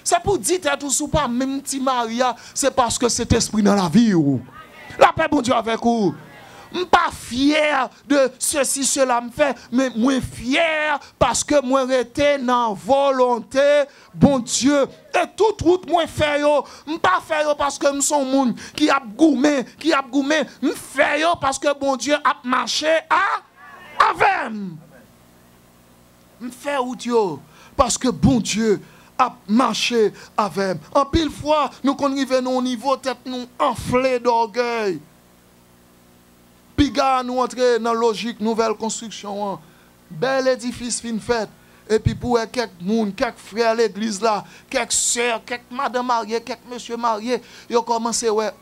c'est pour dire tête ou pas même ti mari, c'est parce que cet esprit dans la vie ou la paix bon Dieu avec vous. Je ne suis pas fier de ceci, cela me fait, mais moi fier parce que moi j'étais dans la volonté, bon Dieu. Et toute route, moi fait yo. Je ne suis pas fait parce que je suis un monde qui a gourmé, Je fais parce que bon Dieu a marché avec. Je fais route yo parce que bon Dieu a marché avec. En pile fois, nous arrivons au niveau tête nous enflée d'orgueil. Puis nous entrons dans la logique nouvelle construction. Bel édifice fin fait. Et puis pour quelques moun, quelques frères à l'église là, quelques sœurs, quelques madame mariées, quelques monsieur mariés, ils ont commencé ouais,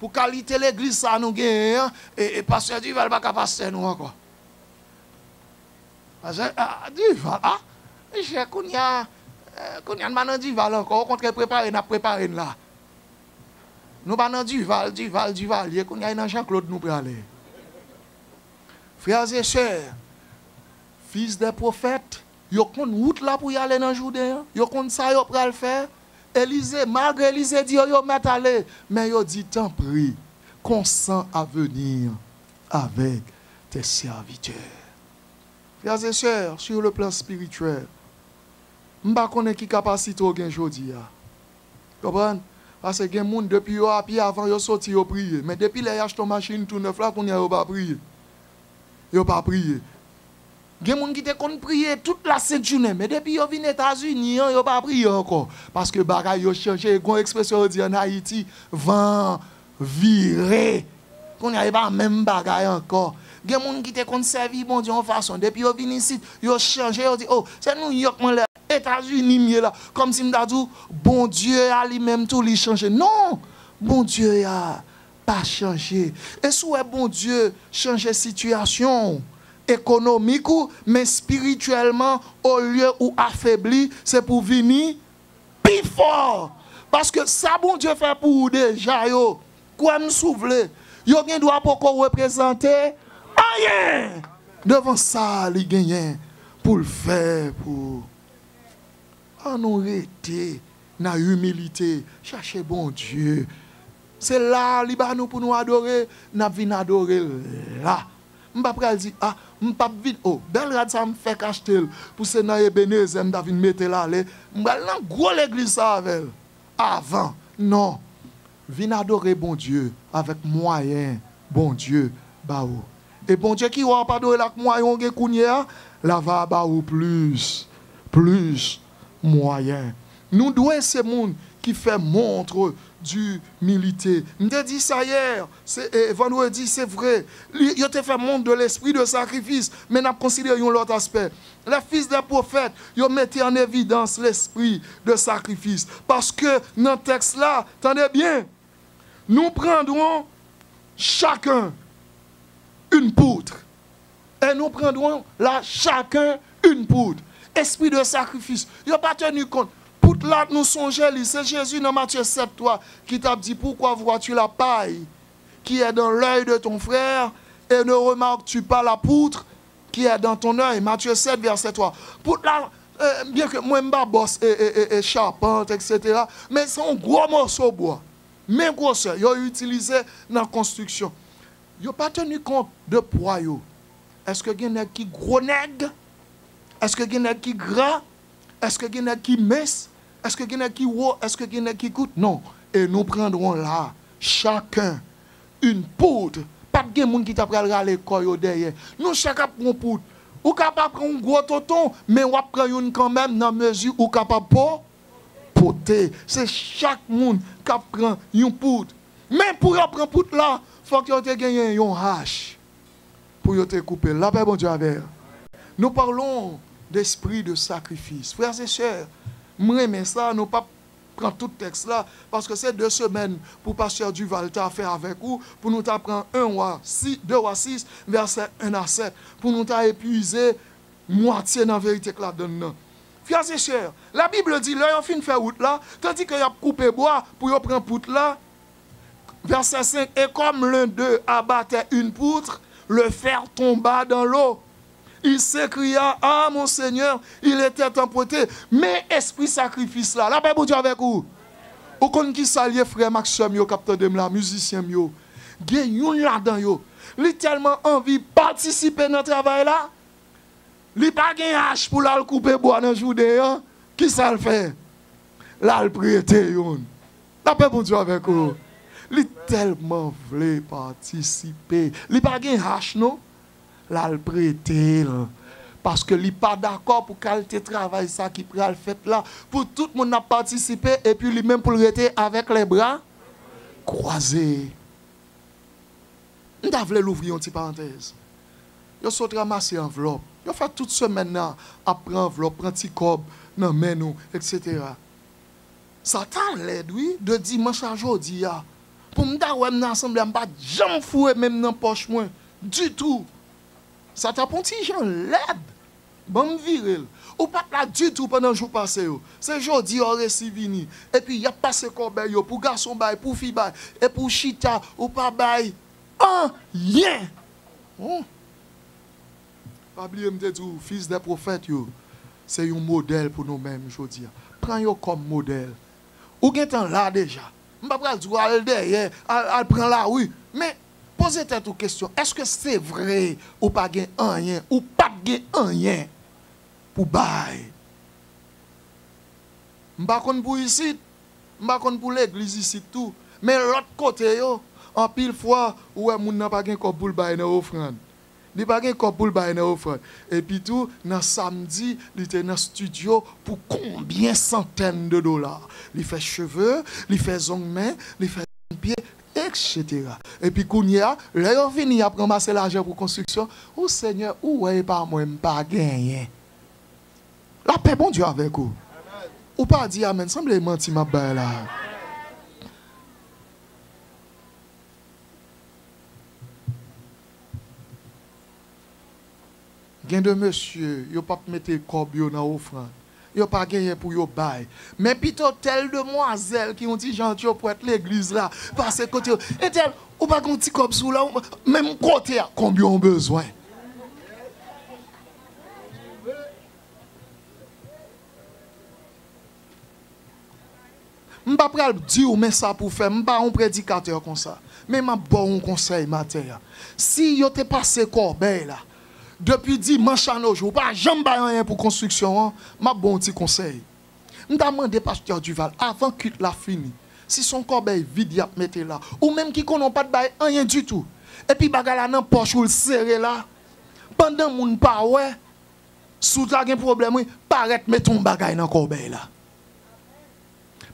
pour qualité l'église ça nous gagne et pasteur Duval va pas passer nous encore. Parce que Duval j'ai qu'on y a maintenant Duval encore, on compte préparer là. Nous pas dans Duval, il y a dans Jean-Claude nous pour aller. Frères et sœurs, fils des prophètes, ils ont une route là pour y aller dans le Jourdain. Ils ont ça pour le faire. Élisée, malgré Élisée dit, yo met aller, mais yo dit, tant pis, consent à venir avec tes serviteurs. Frères et sœurs, sur le plan spirituel, je ne sais pas qui capacité au gain aujourd'hui. Vous comprenez? Parce que les gens, depuis avant, ils sortent, ils prient. Mais depuis les achètent une machine tout neuf, là, ils n'ont pas prié. Ils n'ont pas prié. Il y a des gens qui ont prié toute la sainte journée, mais depuis qu'ils sont venus aux États-Unis, ils n'ont pas prié encore. Parce que les bagages ont changé. Une expression dit en Haïti, vent viré. Qu'on n'y a pas même bagaille encore. Il y a des gens qui ont servi bon Dieu en façon. Depuis qu'ils sont venus ici, ils ont changé. Ils ont dit, oh, c'est New York, les États-Unis, là. Comme si je dit, bon Dieu a lui-même tout lui changé. Non, bon Dieu a pas changé. Et si bon Dieu change la situation économique, mais spirituellement, au lieu où affaibli, c'est pour venir plus fort. Parce que ça, bon Dieu fait pour vous déjà, yo. Quoi nous souffler? Yo gen doit pour représenter rien. Devant ça, il gagne pour le faire, pour nous arrêter dans l'humilité, chercher bon Dieu. C'est là, nous pour nous adorer, nous venons adorer là. Je ne vais pas dire, ah, je ne vais pas dire, oh, belle rade, ça me fait cacher pour ce dans Ebenezer, je vais mettre là, je vais dans gros l'église avec avant. Non. Viens adorer bon Dieu avec moyen, bon Dieu, bah ou. Et bon Dieu qui va pas adorer avec moyen, là va bah ou plus moyen. Nous devons ces monde qui fait montre d'humilité. Je te dis ça hier, vendredi, c'est vrai. Il te fait montre de l'esprit de sacrifice, mais nous considérons l'autre aspect. Les fils des prophètes, ils mettent en évidence l'esprit de sacrifice. Parce que dans le texte là, attendez bien, nous prendrons chacun une poutre. Et nous prendrons là chacun une poutre. Esprit de sacrifice. Il n'a pas tenu compte. Poutre là, nous songeons, c'est Jésus dans Matthieu 7, toi, qui t'a dit pourquoi vois-tu la paille qui est dans l'œil de ton frère et ne remarques-tu pas la poutre qui est dans ton œil. Matthieu 7, verset 3. Poutre là, bien que moi, je bosse et charpente, etc., mais c'est un gros morceau de bois. Même grosseur, ils ont utilisé dans la construction. Ils n'ont pas tenu compte de poids. Est-ce que il y en a qui gros nègre? Est-ce que il y en a qui gras? Est-ce que il y en a qui mince? Est-ce que il y en a qui haut? Est-ce que il y en a qui coûte? Non. Et nous prendrons là, chacun, une poudre. Pas de monde qui t'a pris à l'école derrière. Nous, chacun prend une poudre. Ou capable de prendre un gros tonton, mais on prend une quand même dans la mesure où capable de porter. C'est chaque monde qui prend une poudre. Mais pour prendre une poudre là, il faut que tu aies gagné une hache. Pour te couper. La paix, bon Dieu, avec. Nous parlons d'esprit de sacrifice. Frères et sœurs, moi, mais ça, nous pas prendre tout le texte là, parce que c'est 2 semaines pour Pasteur Duval à faire avec vous, pour nous apprendre 2 à 6, verset 1 à 7, pour nous épuiser moitié dans la vérité que la donne. Frères et sœurs, la Bible dit, là, on fin de faire route là, tandis qu'il y a coupé bois pour y prendre poutre là, verset 5, et comme l'un d'eux abattait une poutre, le fer tomba dans l'eau. Il s'écria, ah mon Seigneur, il était emporté. Mais esprit sacrifice là, la paix pour Dieu avec vous. Ou qu'on qui s'allie frère Maxime, yo, capteur de la musicien, yo. Gen yon là-dedans, yo. Li tellement envie de participer dans le travail là. Li pas gen hache pour la couper bois dans journée, hein. Qui ça le fait? Là, le prêter, yon. La paix pour Dieu avec vous. Li tellement voulait participer. Li pas gen hache, non? Là, le prêter. Parce que li pas d'accord pour qualité travail ça qui prend le fait là. Pour tout le monde a participé et puis lui-même pour le rester avec les bras croisés. On voulait l'ouvrir une petite parenthèse. Yo saute ramasser enveloppe. Yo fait toute semaine là à prendre enveloppe, prendre petit cob, nan men nous, etc. Ça t'a l'aide, oui, de dimanche à jeudi. Pour m'da ouais m'ensemble, m'pas jamais foué même dans poche moi du tout. Ça t'a ponti gens l'aide. Bon viril. Ou pas là du tout pendant le jour passé. C'est jeudi on réussi vini. Et puis y a passé corbeille pour garçon bail, pour fille bail et pour chita ou pas bail. Rien. Pas oublier me dire fils des prophètes yo. C'est un modèle pour nous-mêmes aujourd'hui. Prends yo comme modèle. Ou gen là déjà. M'pa pral dire al derrière, al prend la rue. Mais posez-toi une question. Est-ce que c'est vrai ou pas gen rien ou pas gen rien pour bail? M'pa konn pour ici, m'pa konn pour l'église ici tout. Mais l'autre côté yo, en pile fois ouais moun n'a pas gen ko pour bail dans offrande. Li pa gen kop pou l baye nan offrande. Et puis tout, dans samedi, il était dans studio pour combien centaines de dollars. Il fait cheveux, il fait ongles, il fait pieds, etc. Et puis kounya, là yo fini à ramasser l'argent pour construction. Oh Seigneur, où est pas moi pas gagné. La paix bon Dieu avec vous. Ou pas dire amen, semble mentir ma baye là. Gen de monsieur, yo pas mettre corps yo dans offrande. Yo pas gagné pour yo bail. Mais plutôt telle demoiselle qui ont dit gentil pour être l'église là, parce côté et tel ou pas gon petit corps sous là, même côté combien on besoin. M'pa pral dire mais ça pour faire, m'pa un prédicateur comme ça. Mais m'a bon conseil matin. Si yo te passé corbeille là, depuis dimanche à nos jours, pas jamais rien pour construction, m'a bon petit conseil. M'ta demandé pasteur Duval avant qu'il la fini. Si son corbeille vide y a mettre là ou même qui connaît pas de bail rien du tout. Et puis bagala nan poche ou le serrer là. Pendant moun pa ouais, sous ta gen problème, paraît mettre ton bagay dans corbeille là.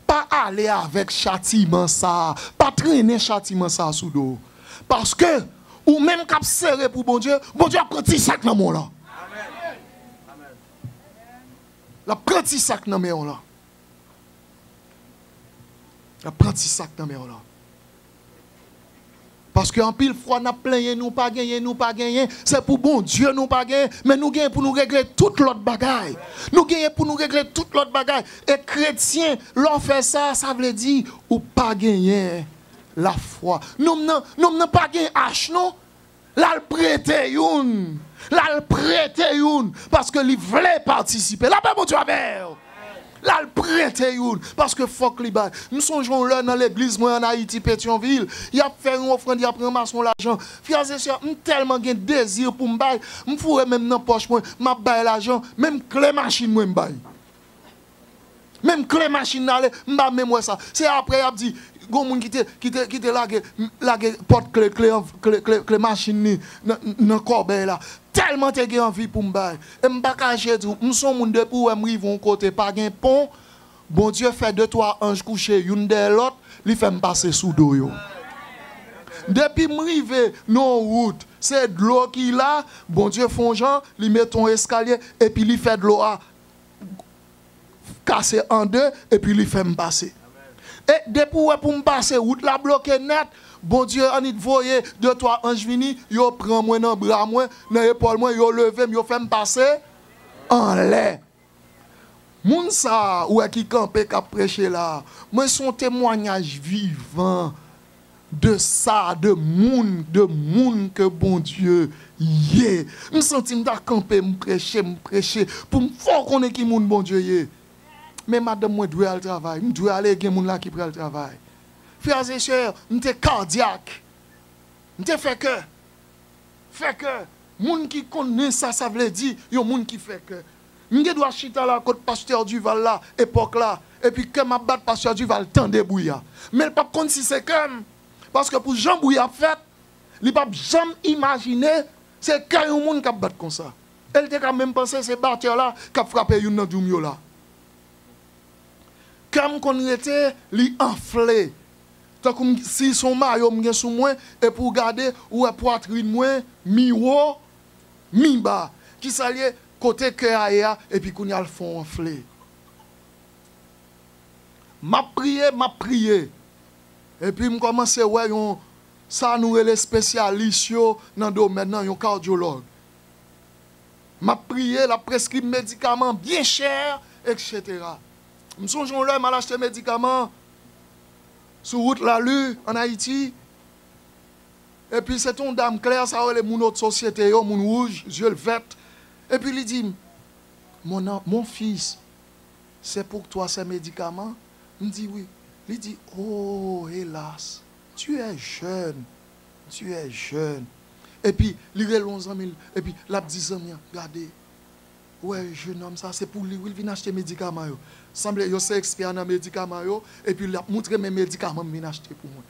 Pas aller avec châtiment ça, pas traîner châtiment ça sous dos. Parce que ou même cap serré pour bon Dieu a pris petit sac dans mon là. Amen. Amen. La pris petit sac dans mon là. La pris petit sac dans mon là. Parce que en pile fois n'a plein nous pas gagner, c'est pour bon Dieu nous pas gagner, mais nous gagnons pour nous régler toute l'autre bagaille. Nous gagnons pour nous régler toute l'autre bagaille. Et chrétien, l'on fait ça, ça veut dire ou pas gagner la foi. Nous n'avons pas gagné H, non? Là, le prêter une. Là, le prêter une. Parce que il voulait participer. Là, bon Dieu, là, le prêter une. Parce que faut que l'ibal. Nous songeons là dans l'église, moi en Haïti, Pétionville. Il a fait une offrande, il a pris un l'argent. Frères et sœurs, tellement de désir pour me bailler. Je fous même dans la poche, moi, je baille l'argent. Même clé machine, moi, je baille. Même clé machine, je baille même ça. C'est après, il a dit. Gon moun qui te lage porte clé machine dans corbeille là tellement te gen envie pour m'bay et m'pa cacher tout m'son moun de pour m'rivon côté pas gen pont bon Dieu fait deux trois anges couchés une de l'autre li fait m'passer sous dos yo depuis m'rive non route c'est de l'eau qui là bon Dieu font gens li met ton escalier et puis li fait de l'eau casser en deux et puis li fait m'passer. Et depuis pour me passer, route la bloquée net, bon Dieu, on y voyait deux, trois anges vini, yo prend moi dans bras moi, dans l'épaule moi, yo levé, yo fait me passer en l'air. Moun sa ou qui campé qui prêché là, moi son témoignage vivant de ça, de moun que bon Dieu yé. Me senti me camper, me prêcher pour me faire connaître qui moun bon Dieu yé. Mais madame, moi, je dois aller travail. Je dois aller avec les gens qui prennent le travail. Frères et sœurs, je suis cardiaque. Je fait que. Fait que. Les gens qui connaissent ça, ça veut dire, il y a des gens qui fait que. Je dois chiter là, côté pasteur Duval là, époque là. Et puis, que ma batte pasteur Duval, tant de bouillard. Mais le pape compte si c'est comme. Parce que pour Jean Bouillard fait, il ne peut jamais imaginer, c'est qu'il y a des gens qui battent comme ça. Elle était quand même pensé, c'est batteur là, qui a frappé une dans le là. Comme qu'on était li enflé tant comme si son maillot m'gen sous moi et pour garder ou poitrine moi mi haut mi bas qui s'allié côté cœur et puis qu'on y a le fond enflé m'a prié et puis me commencer ouais ça nous les spécialistes dans domaine nan yon cardiologue m'a prié la prescrit médicaments bien chers etc. Je me souviens là, je acheté des médicaments sur route la rue en Haïti. Et puis c'est une dame claire, ça les mon autre société, mon rouge, yeux vert. Et puis il dit, mon fils, c'est pour toi ces médicaments? Je me dis oui. Il dit, oh, hélas, tu es jeune. Tu es jeune. Et puis, il y a 11 ans, et puis, il a 10 ans, regardez. Ouais, jeune homme, ça, c'est pour lui, il vient acheter des médicaments. Il semble que c'est expert dans les médicaments, et puis il a montré mes médicaments, il vient acheter pour moi.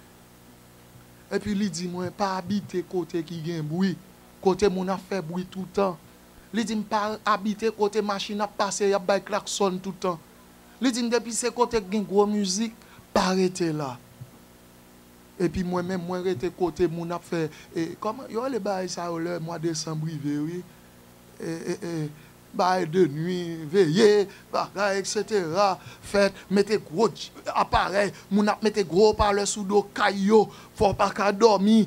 Et puis, il dit, moi, pas habiter côté qui gagne bruit, côté mon a fait bruit tout le temps. Il dit, pas habiter côté machine à passer, il y a des klaxon tout le temps. Il dit, depuis ce côté qui gagne gros musique, pas arrêter là. Et puis moi-même, moi, j'étais côté, mon a fait, et comment, il y a les bails, ça, le mois de décembre, oui, bail de nuit, veiller, bagaille, etc. Faites, mettez gros appareil, mon a mettez gros par le sous dos, caillot, faut pas qu'à dormir.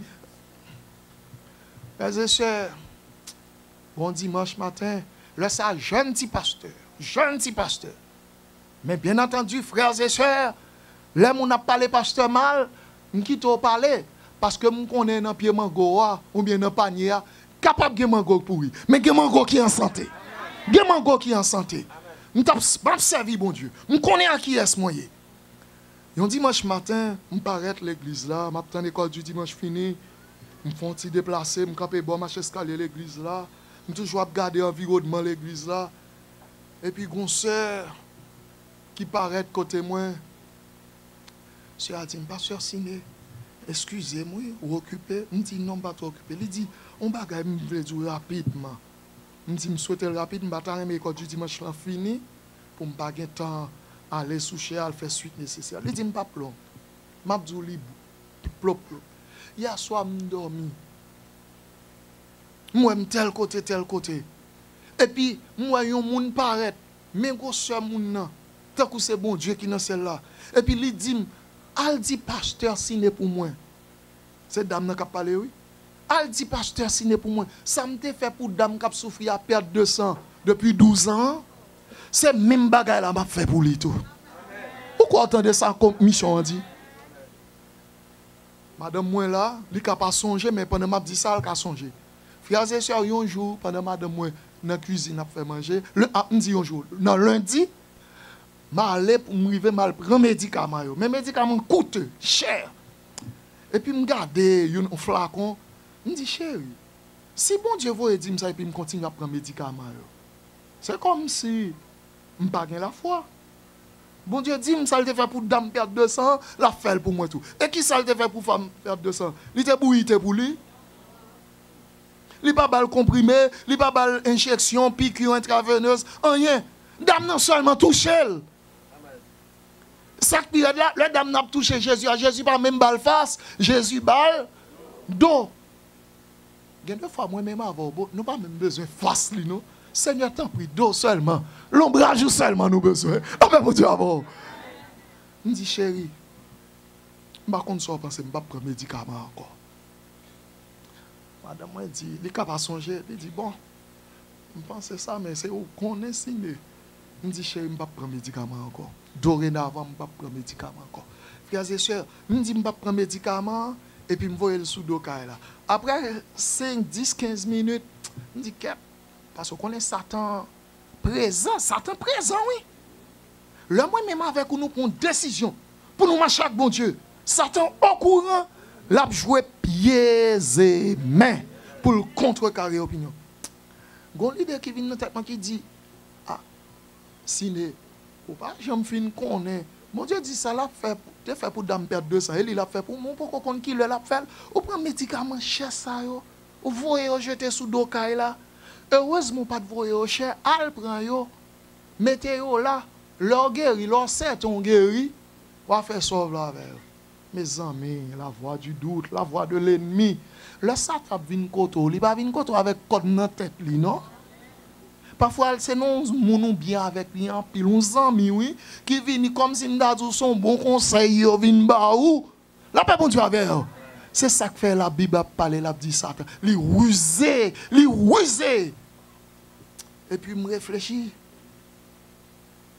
Frères et sœurs, bon dimanche matin, là, ça, jeune petit pasteur. Mais bien entendu, frères et sœurs, là, mon a parlé pasteur mal, je quitte au parler parce que je connais dans pied mango ou bien dans panier capable de mango pour lui mais de mango qui est en santé. De mango qui est en santé. Je t'ai servi bon Dieu. Je connais à qui est-ce moyen. Un dimanche matin, je paraît l'église là, je m'attends l'école du dimanche fini, je me fais un petit déplacé, je campe bon marche escalier l'église là, je toujours regarder environnement l'église là. Et puis une sœur qui paraît côté moi. Monsieur a dit, pasteur Siné, excusez-moi, ou occupé. Je dis, non, pas trop occupé. Il dit, on va me dire rapidement. Je dis, je souhaite rapidement, je vais faire l'école du dimanche fini pour ne pas avoir temps à aller soucher, à faire suite nécessaire. Il dit, je ne pas plomb. Je dis, libre. Plop. Hier soir, je dormi. Moi, je tel côté. Et puis, moi, je moun paraît, mais je suis moun tant que c'est bon Dieu qui est dans celle-là. Et puis, il dit, al dit pasteur signé pour moi. C'est dame qui a parlé, oui. Al dit pasteur signé pour moi. Ça me fait pour dame qui a souffert à perdre 200 depuis 12 ans. C'est même bagaille là m'a fait pour lui tout. Pourquoi entendez ça comme mission on dit? Madame moi là, il n'a pas songé mais pendant m'a dit ça, elle a songé. Frères et sœurs, un jour pendant madame moi dans la cuisine a fait manger, le dit un jour, non lundi je allais pour m'arriver mal prendre médicaments. Mes médicaments coûtent cher. Et puis je regarde un flacon, je me dis chérie, si bon Dieu veut dire ça et puis je continue à prendre médicaments. C'est comme si je n'ai pas la foi. Bon Dieu dit ça le fait pour dame perdre 200, la fait pour moi tout. Et qui ça le fait pour femme perdre 200? Il était bouilli pour lui. Il n'a pas bal comprimé, il n'a pas bal injection, piqûre intraveineuse, rien. Dame non seulement touché. Cette période-là, la dame n'a pas touché Jésus. Jésus pas même balle face, Jésus balle dos. Il y a deux fois, moi-même, nous pas même besoin de face, non? Seigneur, t'en prie, dos seulement. L'ombrage seulement, nous besoin. Après, mon Dieu, avant. Je me dis, chérie, je ne sais pas si je pense que je ne vais pas prendre médicament encore. Madame, elle dit, il n'est pas songer. Il dit, bon, je pense ça, mais c'est où qu'on est signé. Je me dis, chérie, je ne vais pas prendre médicament encore. Dorénavant, je ne vais pas prendre médicament encore. Frères et sœurs, je me dis, je ne vais pas prendre médicament, et puis je vais le sous docaille là. Après 5, 10, 15 minutes, je me dis, parce qu'on est Satan présent, oui. Le moi-même avec nous pour une décision, pour nous marcher avec bon Dieu. Satan au courant, l'a joué pieds et mains pour le contrecarrer l'opinion. Il y a un leader qui vient dans tête qui dit, ah, si ou pas, j'aime fin connaître. Mon Dieu dit ça l'a fait pour dame perdre 200, il l'a fait pour moi, pour qu'on qui l'a fait. Ou prend médicament cher ça yo. Ou voyez jeter sous docaille là. Heureusement pas de voyer au cher, al prend yo. Mettez yo là, leur guéri, leur set on guéri, va faire sauve là avec. Mes amis, la voix du doute, la voix de l'ennemi. Le Satan vient koto, il va venir koto avec code dans tête li non. Parfois, c'est non moun bien avec lui en pile, uns amis, oui, qui viennent comme si nous son bon conseil, ils viennent ba ou. La paix, bon Dieu, avec eux. C'est ça que fait la Bible à parler, la dit Satan. Li rusé. Et puis, je réfléchis.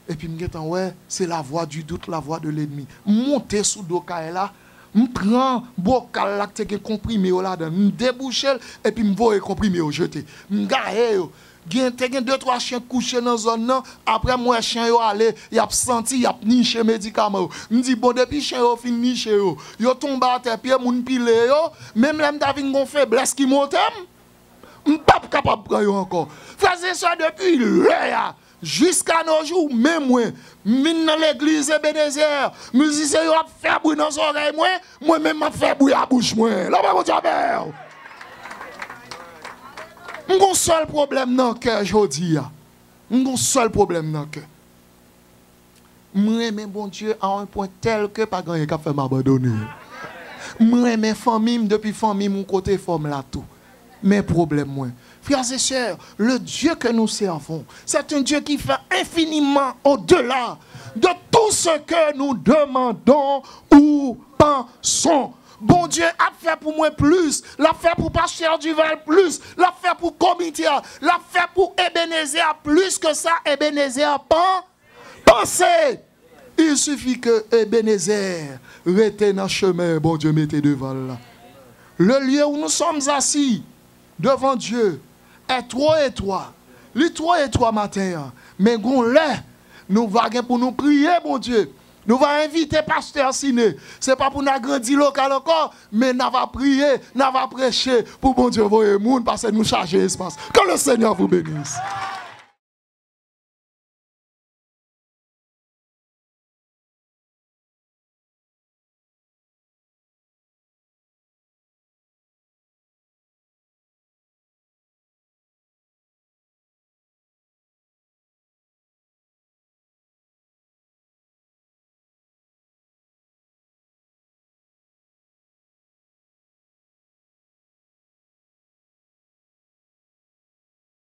Et puis, je me dis, ouais, c'est la voix du doute, la voix de l'ennemi. Monter sous dokaï là, je prends bocal là, qui est comprimé là, je débouche, et puis je vais comprimer, jeter. Je gagne. Il y a 2-3 chiens couchés dans la zone. Après, moi, chien yo allé, il a senti, il a niché médicaments. Je dis, bon, depuis chien yo fin niché yo, yo tombe à terre, pied, moun pile yo, même là, m'ta vinn gon faiblesse qui monte, m'pas capable de prendre encore. Frère, c'est ça depuis là, jusqu'à nos jours, même moi, dans l'église Ebenezer, musicien yo a fait bruit dans les oreilles, moi-même m'a fait bruit à la bouche, moi. Là, pas mon diable. Mon seul problème dans le cœur, je dis. Mon seul problème dans le cœur. Moi, mais bon Dieu, à un point tel que pas grand qui fait m'abandonner. Moi, mes familles, depuis famille, mon côté forme là tout. Mes problèmes, moi. Frères et sœurs, le Dieu que nous servons, c'est un Dieu qui fait infiniment au-delà de tout ce que nous demandons ou pensons. Bon Dieu a fait pour moi plus, l'a fait pour Pasteur Duval plus, l'a fait pour Comité, l'a fait pour Ebenezer plus que ça, Ebenezer pensez. Il suffit que Ebenezer reste dans le chemin, bon Dieu mettez devant là. Le lieu où nous sommes assis devant Dieu est trop étroit. Les 3 étroits matin, mais nous allons pour nous prier, bon Dieu. Nous allons inviter Pasteur Siné. Ce n'est pas pour nous agrandir local encore, mais nous allons prier, nous allons prêcher pour bon Dieu, voyez, parce que nous charger l'espace. Que le Seigneur vous bénisse.